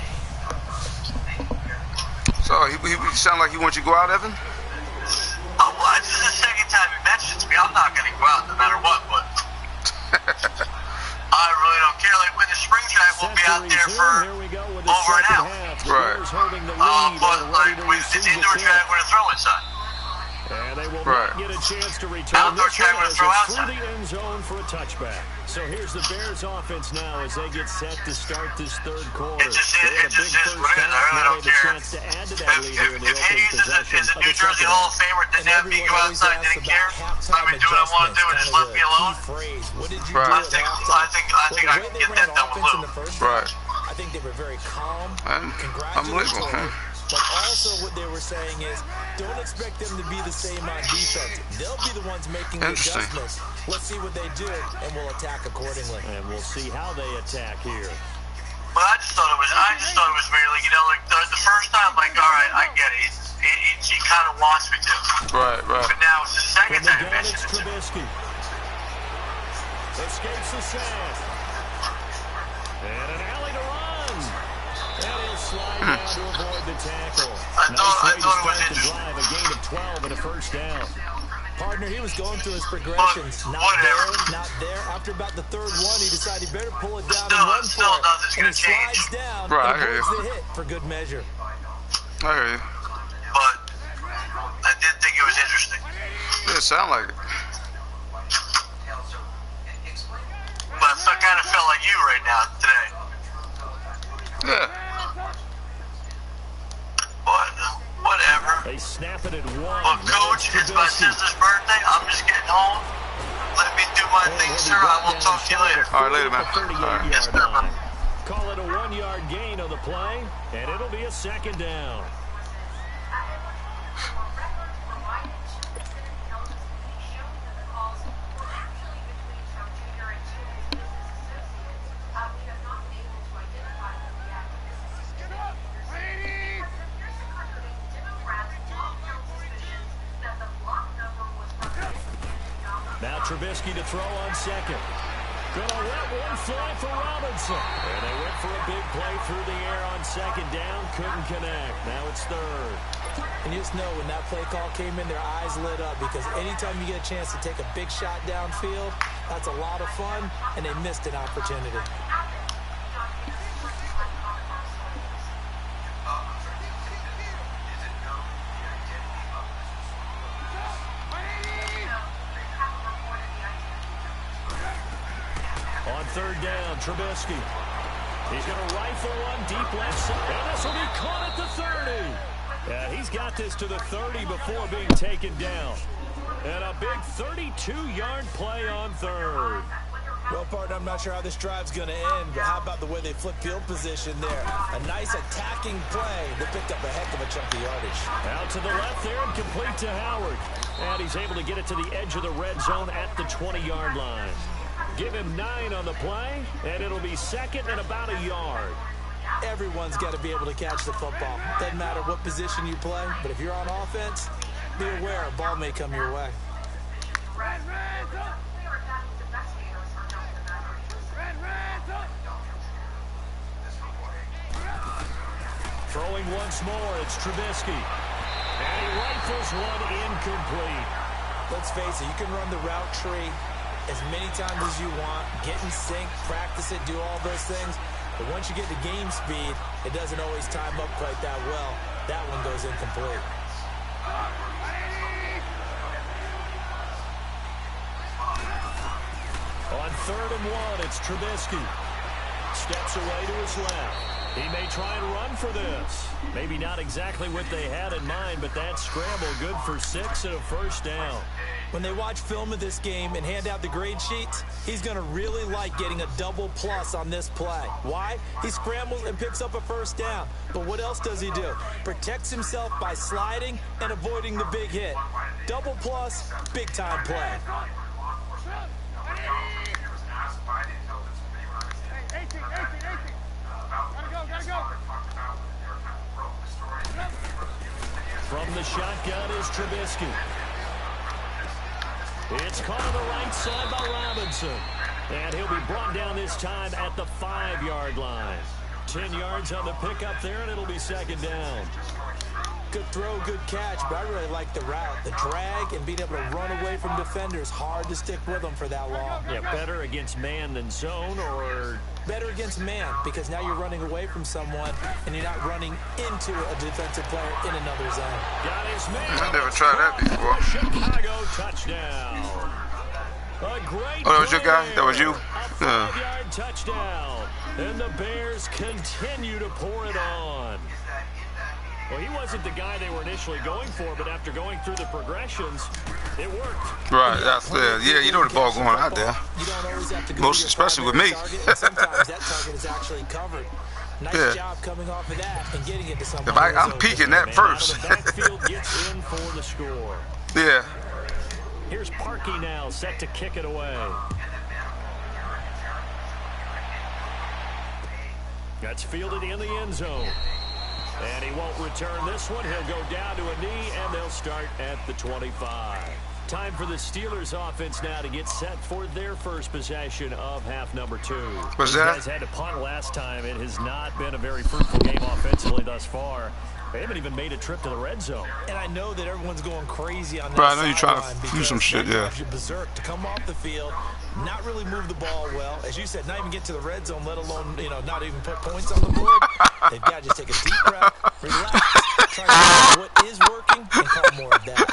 So he sound like he wants you to go out, Evan? Oh, well, this is the second time he mentioned it to me. I'm not going to go out no matter what, but I really don't care. Like when the spring track, we'll be out there for over an hour. Right. But like when it's indoor track, we're going to throw inside. And they will not get a chance to return. Outdoor track, we're going to throw outside. Through the end zone for a touchback. So here's the Bears offense now as they get set to start this third quarter. It just is what it is. I really don't care. If Hayes is a New Jersey Hall of Famer, didn't have me go outside, didn't care. Let me do what I want to do and just let me alone. Right. I think I can get that done with Lou. Right. I think they were very calm, Unbelievable. but also what they were saying is, don't expect them to be the same on defense. They'll be the ones making the adjustments. Let's see what they do, and we'll attack accordingly. And we'll see how they attack here. But I just thought it was really, you know, like the first time, like, all right, I get it. He kind of wants me to. Right. But now it's the second time he mentioned it to me. Escapes the sack. And an alley to run. And he'll slide down to avoid the tackle. I thought it was interesting. Drive, a gain of 12 and a first down. Partner, he was going through his progressions. Not there. After about the third one, he decided he better pull it down and run for it. Nothing's going to change. Slides down right, and avoids the hit for good measure. I hear you. But I did think it was interesting. Yeah, it sound like it. But I kind of felt like you right now today. Yeah. But whatever. They snap it at 1. Well, Coach, it's my sister's birthday. I'm just getting home. Let me do my thing, sir. I will talk to you later. All right, later, man. All right. Yes, sir. Call it a 1-yard gain on the play, and it'll be a second down. Now Trubisky to throw on second. Gonna let one fly for Robinson. And they went for a big play through the air on second down. Couldn't connect. Now it's third. And you just know when that play call came in, their eyes lit up because anytime you get a chance to take a big shot downfield, that's a lot of fun, and they missed an opportunity. On third down, Trubisky. He's going to rifle one deep left side, and this will be caught at the 30. Yeah, he's got this to the 30 before being taken down. And a big 32-yard play on third. Well, partner, I'm not sure how this drive's going to end, but how about the way they flip field position there? A nice attacking play that picked up a heck of a chunk of yardage. Out to the left there and complete to Howard. And he's able to get it to the edge of the red zone at the 20-yard line. Give him 9 on the play, and it'll be second and about a yard. Everyone's got to be able to catch the football. Doesn't matter what position you play, but if you're on offense, be aware a ball may come your way. Throwing once more, it's Trubisky. And he rifles one incomplete. Let's face it, you can run the route tree as many times as you want, get in sync, practice it, do all those things. But once you get to game speed, it doesn't always time up quite that well. That one goes incomplete. On third and one, it's Trubisky. Steps away to his left. He may try and run for this. Maybe not exactly what they had in mind, but that scramble good for 6 and a first down. When they watch film of this game and hand out the grade sheets, he's going to really like getting a double plus on this play. Why? He scrambles and picks up a first down. But what else does he do? Protects himself by sliding and avoiding the big hit. Double plus, big time play. From the shotgun is Trubisky. It's caught on the right side by Robinson. And he'll be brought down this time at the 5-yard line. 10 yards on the pickup there, and it'll be second down. Good throw, good catch, but I really like the route. The drag and being able to run away from defenders, hard to stick with them for that long. Yeah, better against man than zone, or... Better against man, because now you're running away from someone, and you're not running into a defensive player in another zone. Got his man. I never tried that before. Chicago touchdown. A great Oh, that was your guy? That was you? A 5-yard touchdown. And the Bears continue to pour it on. Well, he wasn't the guy they were initially going for, but after going through the progressions, it worked. Right, that's there. Yeah, you know the ball going out there. You don't always have to go Most especially with me. Sometimes that target is actually covered. Nice job coming off of that and getting it to somebody. I'm peeking that first. The backfield gets in for the score. Yeah. Here's Parkey now, set to kick it away. That's fielded in the end zone. And he won't return this one. He'll go down to a knee, and they'll start at the 25. Time for the Steelers offense now to get set for their first possession of half number 2. What's These that? guys had to punt last time. It has not been a very fruitful game offensively thus far. They haven't even made a trip to the red zone. And I know that everyone's going crazy on that. Right, I know you're trying to do some shit, yeah. Berserk to come off the field, not really move the ball well. As you said, not even get to the red zone, let alone, not even put points on the board. They've got to just take a deep breath, relax, try to figure out what is working, and call more of that.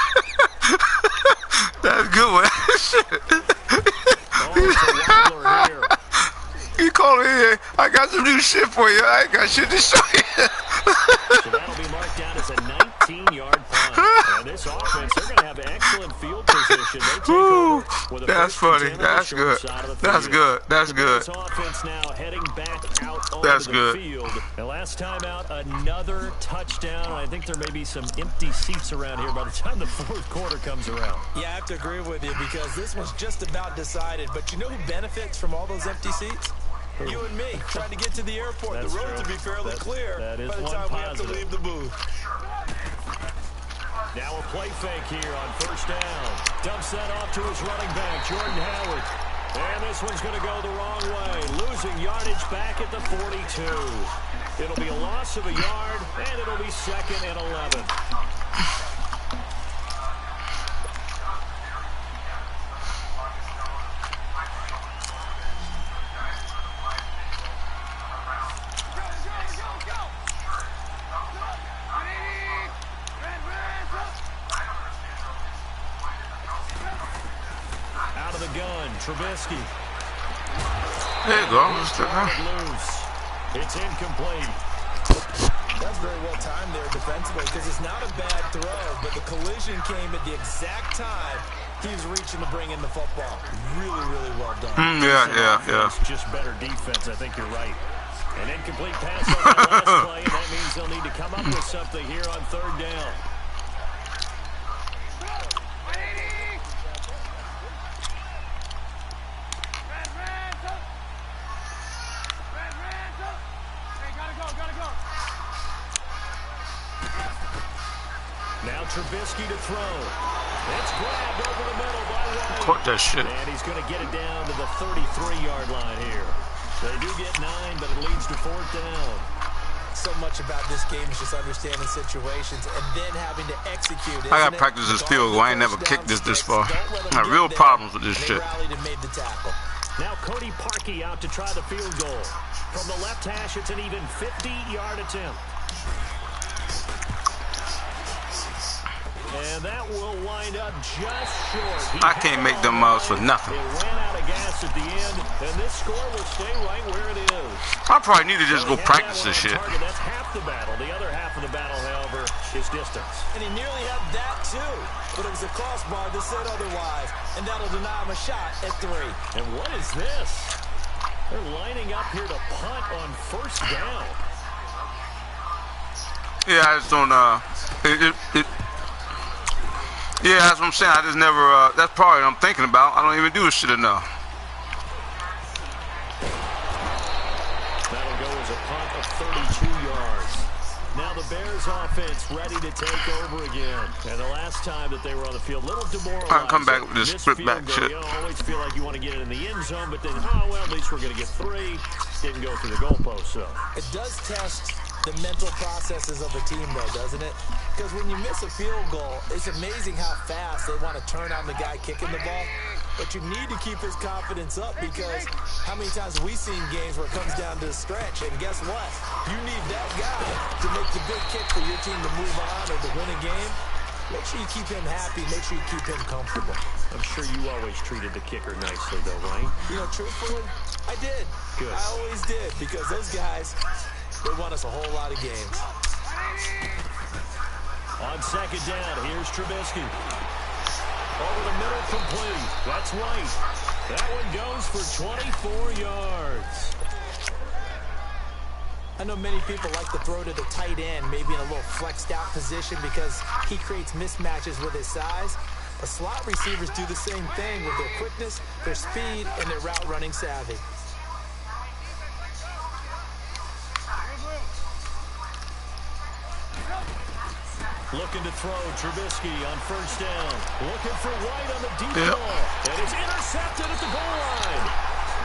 That's a good one. Oh, it's a wobbler here. You call me here. I got some new shit for you. I ain't got shit to show you. So that'll be marked down as a 19-yard punt. And this offense, they're going to have excellent field position. They take over with a That's funny. That's good. That's good. That's good. This offense now heading back out onto That's the good. field. And last time out, another touchdown. I think there may be some empty seats around here by the time the fourth quarter comes around. Yeah, I have to agree with you because this one's just about decided. But you know who benefits from all those empty seats? You and me, trying to get to the airport. That's the roads true. will be fairly clear that is by the one time we have to positive. leave the booth. Now a play fake here on first down. Dumps that off to his running back, Jordan Howard. And this one's going to go the wrong way. Losing yardage back at the 42. It'll be a loss of a yard, and it'll be second and 11. Out of the gun, Trubisky. There you go. It's incomplete. That's very well timed there defensively because it's not a bad throw, but the collision came at the exact time he was reaching to bring in the football. Really, really well done. Yeah. Just better defense, I think you're right. An incomplete pass on the last play, and that means they'll need to come up with something here on third down. Now Trubisky to throw. It's grabbed over the middle by White. Caught that shit. And he's going to get it down to the 33-yard line here. They do get 9, but it leads to fourth down. So much about this game is just understanding situations and then having to execute. I got to practice this field goal. I ain't never kicked this far. I have real problems with this shit. Now Cody Parkey out to try the field goal. From the left hash, it's an even 50-yard attempt. And that will wind up just short. I can't make them miles for nothing. It ran out of gas at the end, and this score will stay right where it is. I probably need to just go practice this shit. That's half the battle. The other half of the battle, however, is distance. And he nearly had that too, but it was a crossbar that said otherwise, and that'll deny him a shot at 3. And what is this? They're lining up here to punt on first down. Yeah, I just don't. Yeah, that's what I'm saying. I just never, that's probably what I'm thinking about. I don't even do this shit enough. That'll go as a punt of 32 yards. Now the Bears offense ready to take over again. And the last time that they were on the field, little demoralized. I'll come back with this split back shit. You always feel like you want to get it in the end zone, but then, oh, well, at least we're going to get 3. Didn't go through the goalpost, so. It does test the mental processes of a team, though, doesn't it? Because when you miss a field goal, it's amazing how fast they want to turn on the guy kicking the ball. But you need to keep his confidence up because how many times have we seen games where it comes down to the stretch? And guess what? You need that guy to make the big kick for your team to move on or to win a game. Make sure you keep him happy. Make sure you keep him comfortable. I'm sure you always treated the kicker nicely, though, right? You know, truthfully, I did. Good. I always did because those guys, they won us a whole lot of games. On second down, here's Trubisky. Over the middle, complete. That's White. That one goes for 24 yards. I know many people like to throw to the tight end, maybe in a little flexed out position because he creates mismatches with his size. The slot receivers do the same thing with their quickness, their speed, and their route running savvy. Looking to throw, Trubisky on first down. Looking for White on the deep ball. And it's intercepted at the goal line.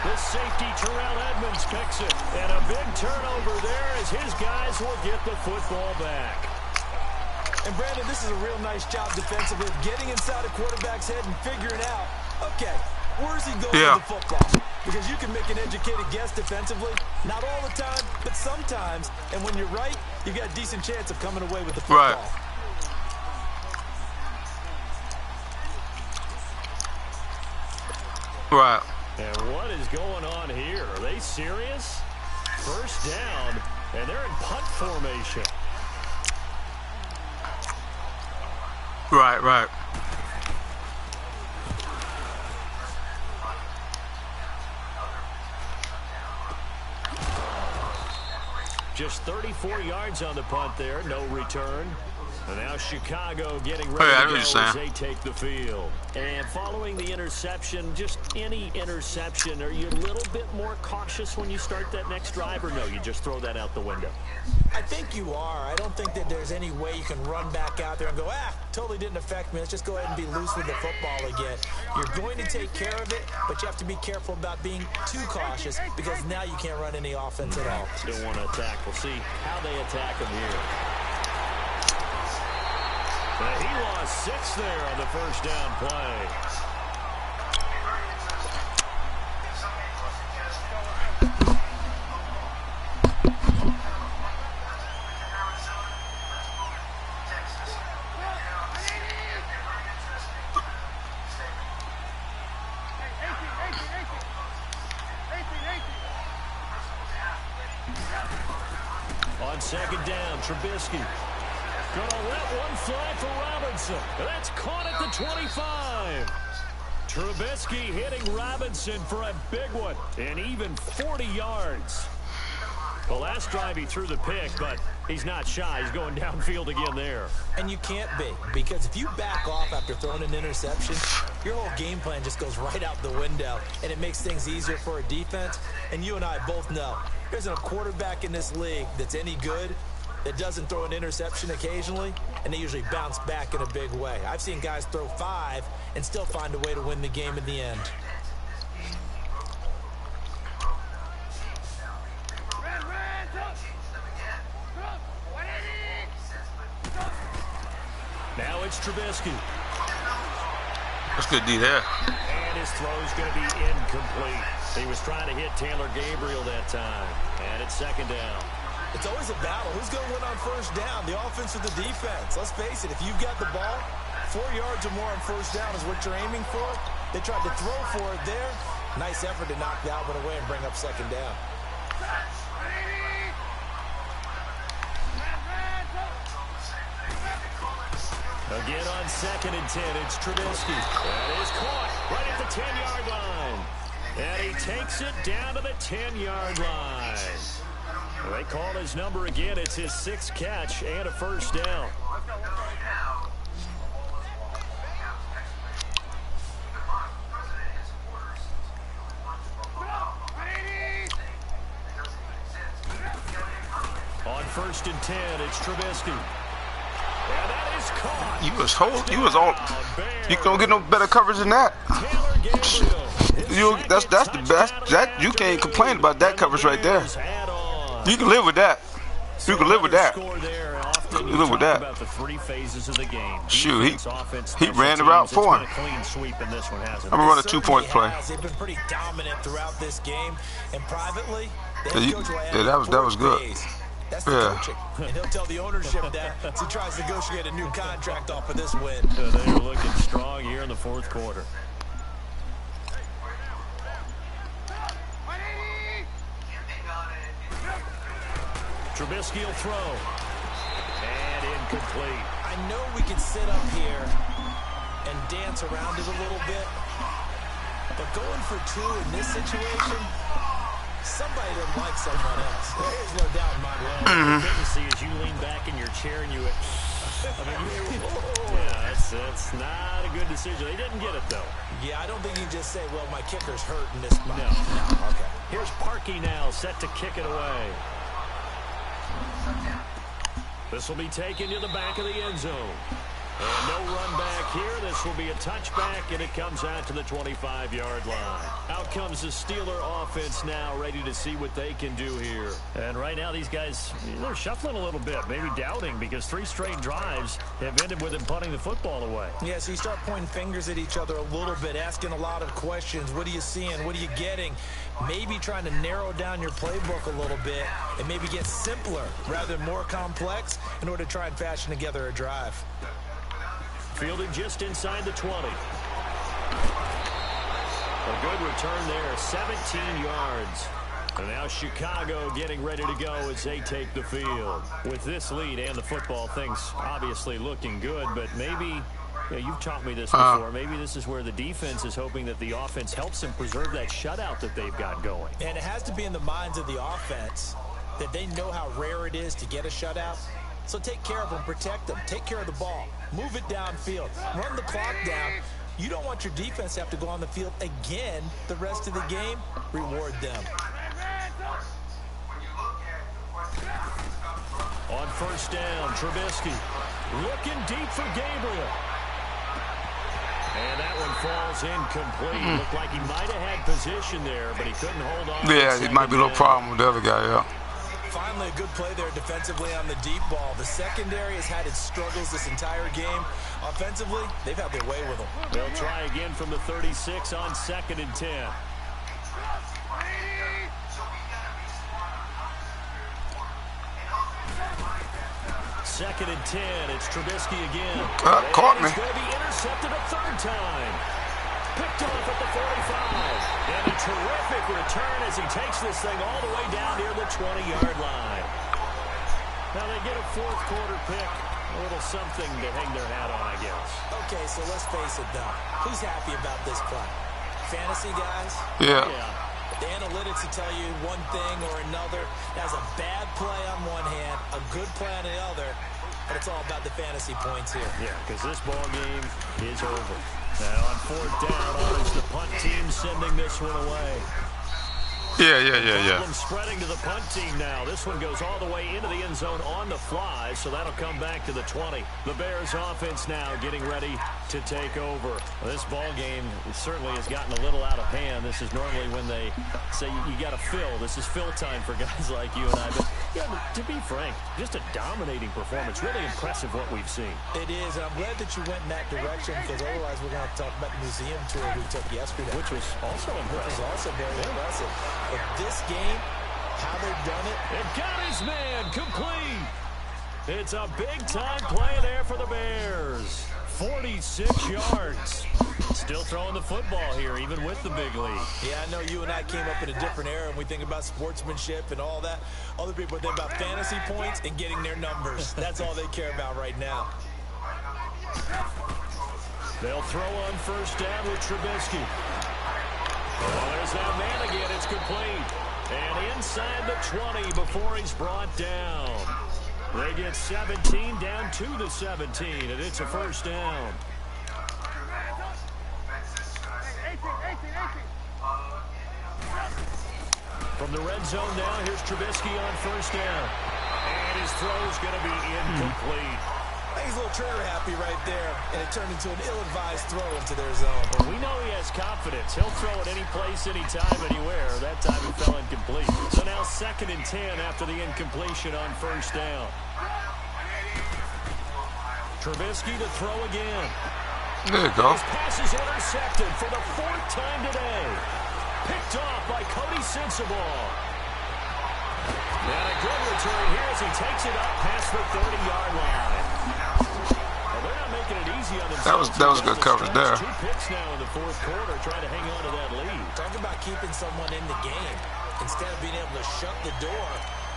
The safety, Terrell Edmonds, picks it. And a big turnover there as his guys will get the football back. And Brandon, this is a real nice job defensively of getting inside a quarterback's head and figuring out, okay, where's he going with the football? Because you can make an educated guess defensively. Not all the time, but sometimes. And when you're right, you got a decent chance of coming away with the football. Right. Right. And what is going on here? Are they serious? First down, and they're in punt formation. Right. Just 34 yards on the punt there, no return. And now Chicago getting ready to go as they take the field. And following the interception, just any interception, are you a little bit more cautious when you start that next drive, or no, you just throw that out the window? I think you are. I don't think that there's any way you can run back out there and go, totally didn't affect me. Let's just go ahead and be loose with the football again. You're going to take care of it, but you have to be careful about being too cautious because now you can't run any offense at all. Don't want to attack. We'll see how they attack them here. He lost 6 there on the first down play. On second down, Trubisky. Gonna let one fly for Robinson. That's caught at the 25. Trubisky hitting Robinson for a big one. And even 40 yards. The last drive he threw the pick, but he's not shy. He's going downfield again there. And you can't be, because if you back off after throwing an interception, your whole game plan just goes right out the window, and it makes things easier for a defense. And you and I both know there's a quarterback in this league that's any good that doesn't throw an interception occasionally, and they usually bounce back in a big way. I've seen guys throw 5 and still find a way to win the game in the end. Now it's Trubisky. That's good D there. And his throw's going to be incomplete. He was trying to hit Taylor Gabriel that time. And it's second down. It's always a battle. Who's going to win on first down, the offense or the defense? Let's face it, if you've got the ball, 4 yards or more on first down is what you're aiming for. They tried to throw for it there. Nice effort to knock that one away and bring up second down. Again on second and 10, it's Trubisky. That is caught right at the 10-yard line. And he takes it down to the 10-yard line. They call his number again. It's his 6th catch and a first down. On first and 10, it's Trubisky. And that is caught. You was all. You can't get no better coverage than that. That's the best. That you can't complain about that coverage right there. You can live with that. You can live with that. You can live with that. About the 3 phases of the game. Shoot, he ran the route for him. Clean sweep in this one, hasn't I'm gonna run a 2-point play. They've been pretty dominant throughout this game, and privately, that was good. That's the coaching. And he'll tell the ownership that as he tries to negotiate a new contract off of this win. They're looking strong here in the 4th quarter. Trubisky will throw. And incomplete. I know we can sit up here and dance around it a little bit, but going for 2 in this situation, somebody doesn't like someone else. There's no doubt in my mind. Good to see as you lean back in your chair and you... yeah, that's not a good decision. They didn't get it, though. Yeah, I don't think you can just say, well, my kicker's hurt in this spot. No. Okay. Here's Parkey now, set to kick it away. This will be taken to the back of the end zone. And no run back here. This will be a touchback, and it comes out to the 25-yard line. Out comes the Steeler offense now, ready to see what they can do here. And right now, these guys, they're shuffling a little bit, maybe doubting, because 3 straight drives have ended with them punting the football away. Yeah, so you start pointing fingers at each other a little bit, asking a lot of questions. What are you seeing? What are you getting? Maybe trying to narrow down your playbook a little bit and maybe get simpler rather than more complex in order to try and fashion together a drive. Fielded just inside the 20. A good return there, 17 yards. And now Chicago getting ready to go as they take the field. With this lead and the football, things obviously looking good, but maybe, you've taught me this before, maybe this is where the defense is hoping that the offense helps them preserve that shutout that they've got going. And it has to be in the minds of the offense that they know how rare it is to get a shutout. So take care of them, protect them, take care of the ball, move it downfield, run the clock down. You don't want your defense to have to go on the field again the rest of the game. Reward them. On first down, Trubisky looking deep for Gabriel. And that one falls incomplete. Looked like he might have had position there, but he couldn't hold on. Yeah, it might be a little problem with the other guy, yeah. Finally, a good play there defensively on the deep ball. The secondary has had its struggles this entire game. Offensively, they've had their way with them. They'll try again from the 36 on 2nd and 10. Second and 10. It's Trubisky again. Caught me. He's going to be intercepted a third time. Picked off at the 45. And a terrific return as he takes this thing all the way down near the 20-yard line. Now they get a fourth quarter pick. A little something to hang their hat on, I guess. Okay, so let's face it, though. Who's happy about this play? Fantasy guys? Yeah. The analytics will tell you one thing or another. That's a bad play on one hand, a good play on the other, but it's all about the fantasy points here. Yeah, because this ball game is over. Now on 4th down, it's the punt team sending this one away. Yeah. Spreading to the punt team now. This one goes all the way into the end zone on the fly, so that'll come back to the 20. The Bears offense now getting ready to take over. Well, this ball game certainly has gotten a little out of hand. This is normally when they say you got to fill. This is fill time for guys like you and I. But yeah, to be frank, just a dominating performance. Really impressive what we've seen. It is, and I'm glad that you went in that direction because otherwise we're going to have to talk about the museum tour we took yesterday. Which was also impressive. Which was also very impressive. But this game, how they've done it. It got his man complete. It's a big-time play there for the Bears. 46 yards. Still throwing the football here, even with the big lead. Yeah, I know you and I came up in a different era, and we think about sportsmanship and all that. Other people think about fantasy points and getting their numbers. That's all they care about right now. They'll throw on 1st down with Trubisky. Oh, there's that man again. It's complete. And inside the 20 before he's brought down. They get 17 down to the 17, and it's a 1st down. From the red zone now, here's Trubisky on 1st down. And his throw's going to be incomplete. He's a little trigger happy right there, and it turned into an ill-advised throw into their zone. Well, we know he has confidence. He'll throw it any place, anytime, anywhere. That time he fell incomplete. So now 2nd and 10 after the incompletion on 1st down. Trubisky to throw again. There you go. His pass is intercepted for the 4th time today. Picked off by Cody Sensabaugh. And a good return here as he takes it up past the 30-yard line. Well, they're not making it easy on themselves. That was good coverage there. 2 picks now in the 4th quarter, trying to hang on to that lead. Talk about keeping someone in the game. Instead of being able to shut the door,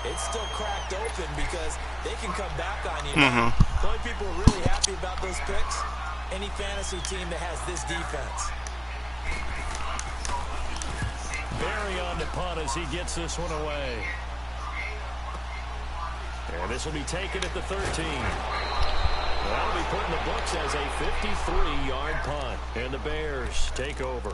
it's still cracked open because they can come back on you. The only people who are really happy about those picks, any fantasy team that has this defense. Barry on the punt as he gets this one away. And this will be taken at the 13. That'll be put in the books as a 53-yard punt. And the Bears take over.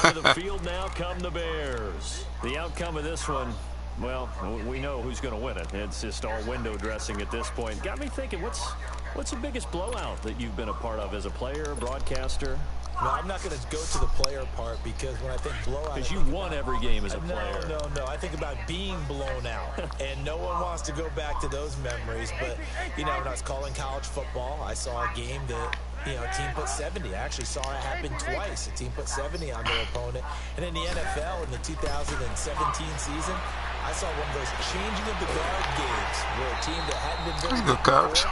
Onto the field now come the Bears. The outcome of this one, well, we know who's going to win it. It's just all window dressing at this point. Got me thinking, what's the biggest blowout that you've been a part of as a player, broadcaster? No, I'm not going to go to the player part because when I think blowout... Because you won every game as a player. No. I think about being blown out. And no one wants to go back to those memories. But, you know, when I was calling college football, I saw a game that, you know, a team put 70. I actually saw it happen twice. A team put 70 on their opponent. And in the NFL, in the 2017 season, I saw one of those changing of the guard games where a team that hadn't been very good before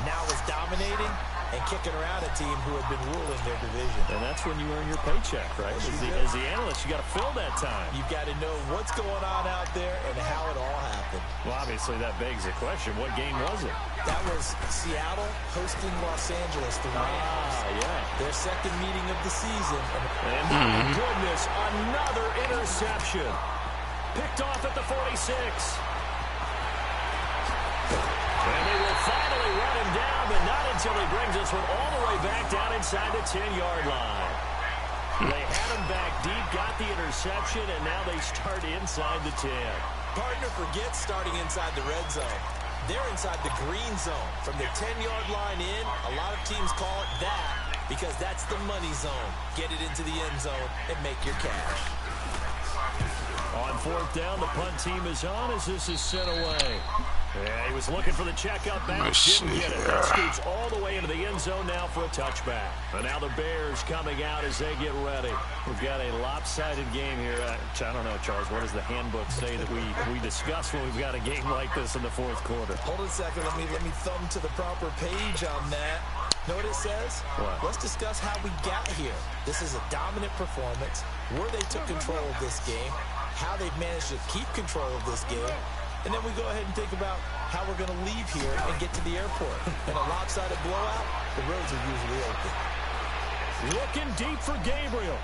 now was dominating and kicking around a team who had been ruling their division. And that's when you earn your paycheck, right? As the analyst, you got to fill that time. You've got to know what's going on out there and how it all happened. Well, obviously, that begs the question, what game was it? That was Seattle hosting Los Angeles, the Rams. Yeah. Their second meeting of the season. And my goodness, another interception. Picked off at the 46. And they will finally run him down, but not until he brings this one all the way back down inside the 10-yard line. They had him back deep, got the interception, and now they start inside the 10. Partner forgets starting inside the red zone. They're inside the green zone. From the 10-yard line in, a lot of teams call it that because that's the money zone. Get it into the end zone and make your cash. On fourth down, the punt team is on as this is sent away. Yeah, he was looking for the checkup bounce, didn't get it. That scoots all the way into the end zone now for a touchback. And now the Bears coming out as they get ready. We've got a lopsided game here. I don't know, Charles, what does the handbook say that we discuss when we've got a game like this in the fourth quarter? Hold on a second. Let me thumb to the proper page on that. Know what it says? What? Let's discuss how we got here. This is a dominant performance, where they took control of this game, how they've managed to keep control of this game, and then we go ahead and think about how we're going to leave here and get to the airport. In a lopsided blowout, the roads are usually open. Looking deep for Gabriel.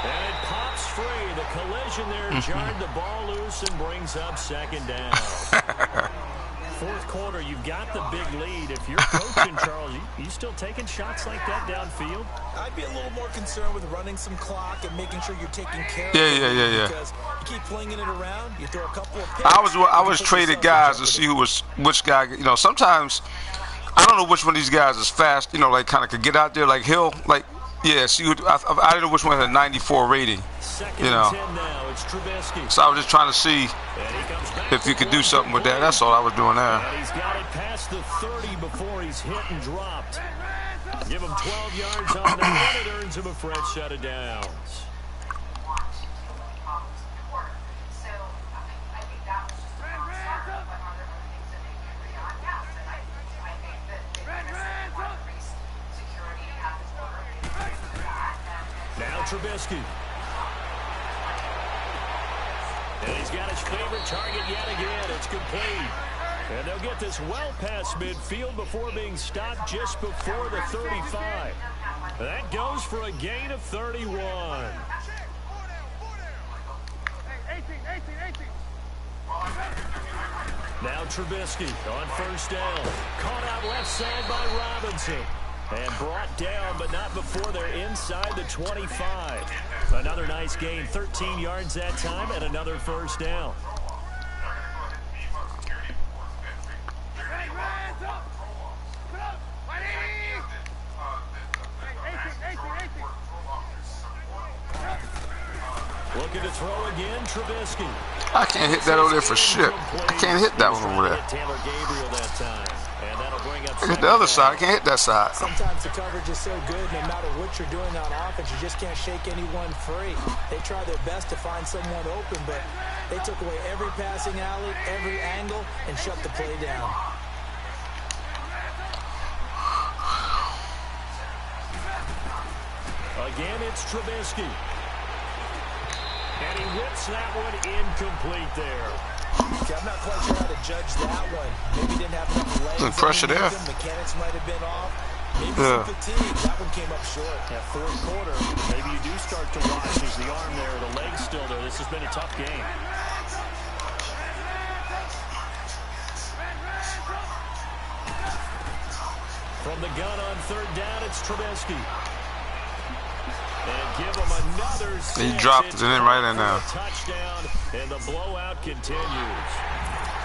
And it pops free. The collision there jarred the ball loose and brings up second down. Fourth quarter, you've got the big lead. If you're coaching, Charles, you still taking shots like that downfield? I'd be a little more concerned with running some clock and making sure you're taking care of Yeah. Because you keep flinging it around, you throw a couple of picks. I was traded guys to see which guy. You know, sometimes I don't know which one of these guys is fast. You know, like kind of could get out there like Hill. Like, yeah. See, I didn't know which one had a 94 rating. You know. So I was just trying to see if you could do something with that. That's all I was doing there. And he's got it past the 30 before he's hit and dropped. Give him 12 yards on that, and it earns him a fresh set of downs. Now Trubisky. And he's got his favorite target yet again. It's complete. And they'll get this well past midfield before being stopped just before the 35. That goes for a gain of 31. Now Trubisky on first down. Caught out left side by Robinson. And brought down, but not before they're inside the 25. Another nice gain, 13 yards that time, and another first down. Looking to throw again, Trubisky. I can't hit that over there for shit. I can't hit that one over there. Taylor Gabriel that time. And that'll bring up I hit the other side. I can't hit that side. Sometimes the coverage is so good, no matter what you're doing on offense, you just can't shake anyone free. They try their best to find someone open, but they took away every passing alley, every angle, and shut the play down. Again, it's Trubisky. And he whips that one incomplete there. Okay, I'm not quite sure how to judge that one. Maybe didn't have enough legs. Good pressure there. Mechanics might have been off. Maybe some fatigue. That one came up short. That fourth quarter, maybe you do start to watch. There's the arm there, the leg's still there. This has been a tough game. From the gun on third down, it's Trubisky. And give him another six. He dropped it in right in there. Touchdown, and the blowout continues.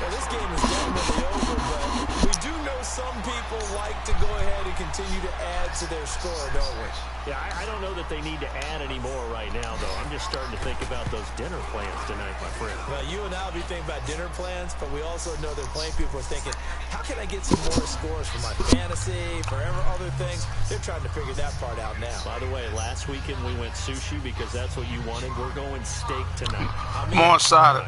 Well, this game is definitely over, but we do know some people like to go ahead and continue to add to their score, don't we? Yeah, I don't know that they need to add any more right now, though. I'm just starting to think about those dinner plans tonight, my friend. Well, you and I will be thinking about dinner plans, but we also know that plenty of people are thinking, how can I get some more scores for my fantasy, for other things? They're trying to figure that part out now. By the way, last weekend we went sushi because that's what you wanted. We're going steak tonight. More solid.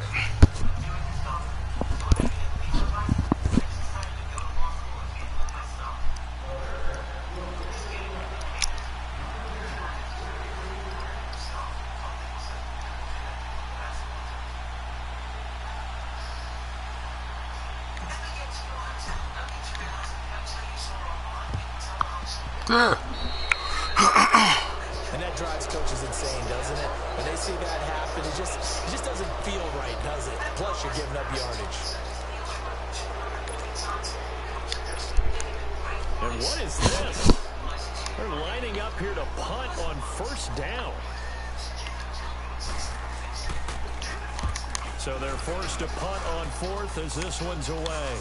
Yeah. And that drives coaches insane, doesn't it? When they see that happen, it just doesn't feel right, does it? Plus, you're giving up yardage. And what is this? They're lining up here to punt on first down. So they're forced to punt on fourth as this one's away.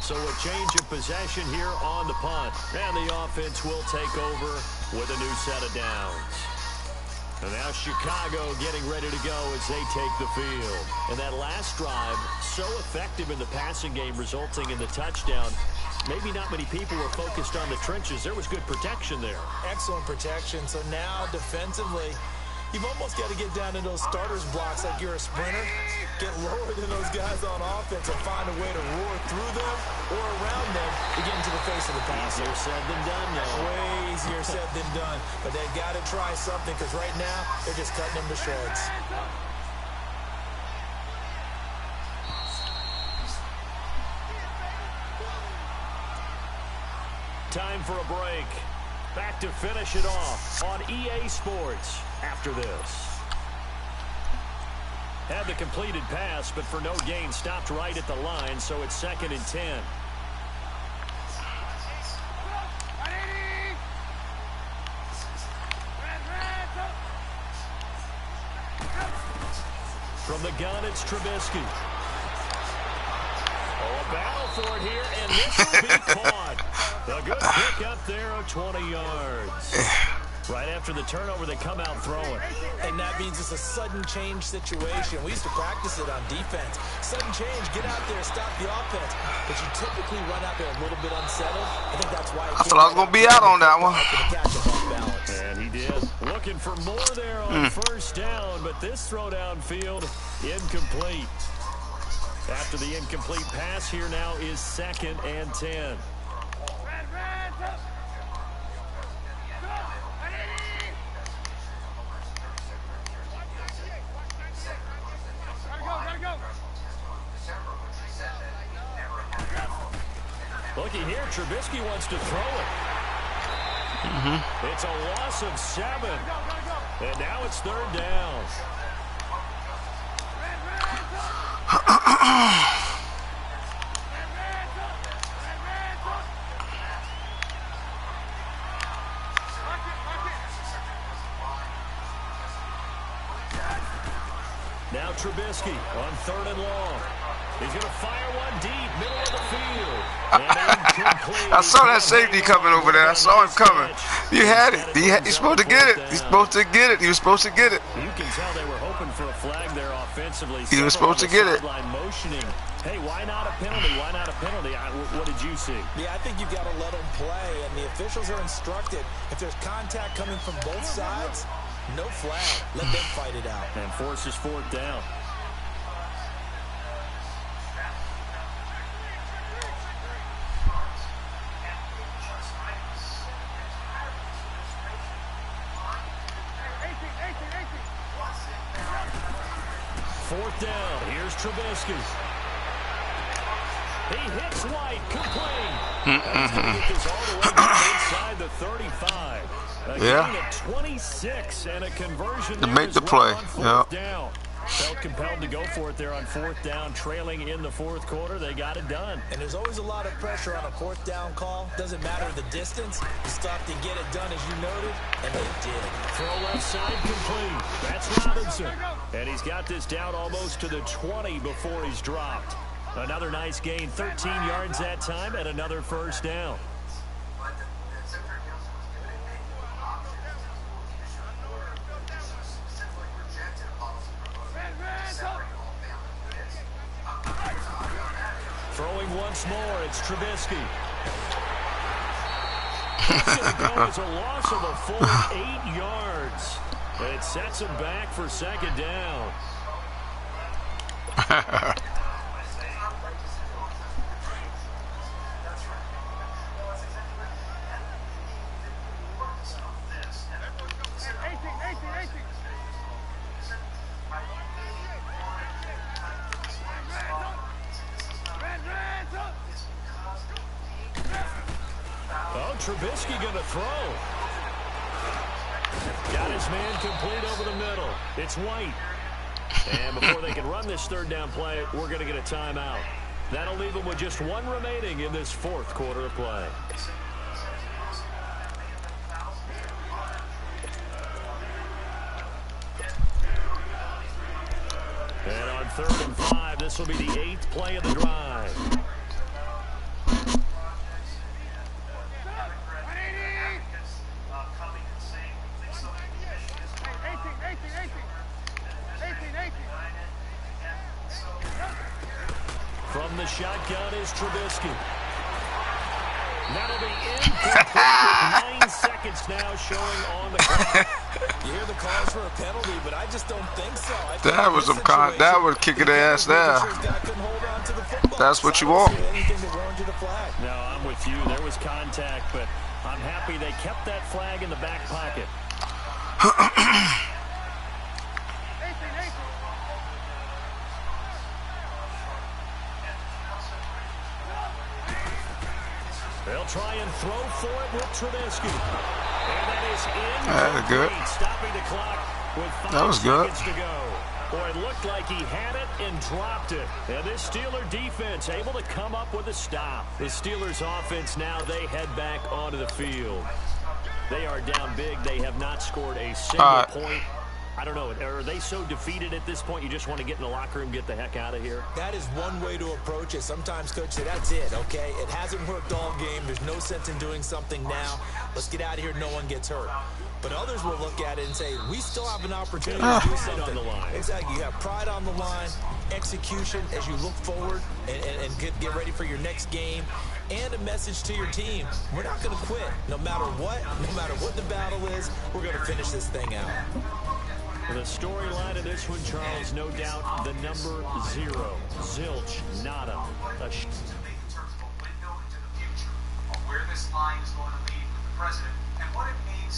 So a change of possession here on the punt. And the offense will take over with a new set of downs. And now Chicago getting ready to go as they take the field. And that last drive, so effective in the passing game, resulting in the touchdown. Maybe not many people were focused on the trenches. There was good protection there. Excellent protection. So now defensively, you've almost got to get down in those starters blocks like you're a sprinter. Get lower than those guys on offense and find a way to roar through them or around them to get into the face of the pass. Easier said than done, though. Way easier said than done. But they've got to try something because right now they're just cutting them to shreds. Time for a break. Back to finish it off on EA Sports after this. Had the completed pass, but for no gain, stopped right at the line, so it's 2nd and 10. From the gun, it's Trubisky. Oh, a battle for it here, and this will be caught. A good pick up there of 20 yards. Right after the turnover, they come out throwing. And that means it's a sudden change situation. We used to practice it on defense. Sudden change, get out there, stop the offense. But you typically run out there a little bit unsettled. I think that's why I thought I was going to be out on that one. And he did. Looking for more there on first down, but this throw downfield incomplete. After the incomplete pass, here now is 2nd and 10. Looky here, Trubisky wants to throw it. It's a loss of 7. And now it's 3rd down. Now Trubisky on 3rd and long. He's going to fire one deep, middle of the field. I saw that safety coming over there. I saw him coming. You had it. He's supposed to get it. He's supposed to get it. He was supposed to get it. You can tell they were hoping for a flag there offensively. He was supposed to get it. Motioning. Hey, why not a penalty? Why not a penalty? What did you see? Yeah, I think you've got to let them play, and the officials are instructed. If there's contact coming from both sides, no flag. Let them fight it out. And forces 4th down. Fourth down. Here's Trubisky. He hits White, complete. He's going to get this all the way back inside the 35. A gain of 26 and a conversion to make the play. Down. Felt compelled to go for it there on 4th down, trailing in the 4th quarter. They got it done. And there's always a lot of pressure on a 4th down call. Doesn't matter the distance. You stop to get it done, as you noted, and they did. Throw left side complete. That's Robinson. And he's got this down almost to the 20 before he's dropped. Another nice gain, 13 yards that time, and another 1st down. Throwing once more, it's Trubisky. It's going to go as a loss of a full 8 yards. And it sets him back for 2nd down. Trubisky going to throw. Got his man complete over the middle. It's White. And before they can run this 3rd down play, we're going to get a timeout. That'll leave them with just 1 remaining in this 4th quarter of play. And on 3rd and 5, this will be the 8th play of the drive. shotgun is Trubisky. That'll be incomplete with 9 seconds now showing on the clock. You hear the calls for a penalty, but I just don't think so. That was that was kicking their ass there. That's what you want. No, I'm with you. There was contact, but I'm happy they kept that flag in the back pocket. They'll try and throw for it with Trubisky. And that is in. Good. Stopping the clock with 5 seconds to go. Boy, it looked like he had it and dropped it. And this Steeler defense able to come up with a stop. The Steelers offense now, they head back onto the field. They are down big. They have not scored a single point. I don't know. Are they so defeated at this point you just want to get in the locker room, get the heck out of here? That is one way to approach it. Sometimes, Coach, say, that's it, okay? It hasn't worked all game. There's no sense in doing something now. Let's get out of here. No one gets hurt. But others will look at it and say, we still have an opportunity to do something. On the line. Exactly. You have pride on the line, execution as you look forward and get ready for your next game, and a message to your team. We're not going to quit. No matter what the battle is, we're going to finish this thing out. The storyline of this one, Charles, no doubt the number 0. Zilch, nada. Where this line is going to lead with the president and what it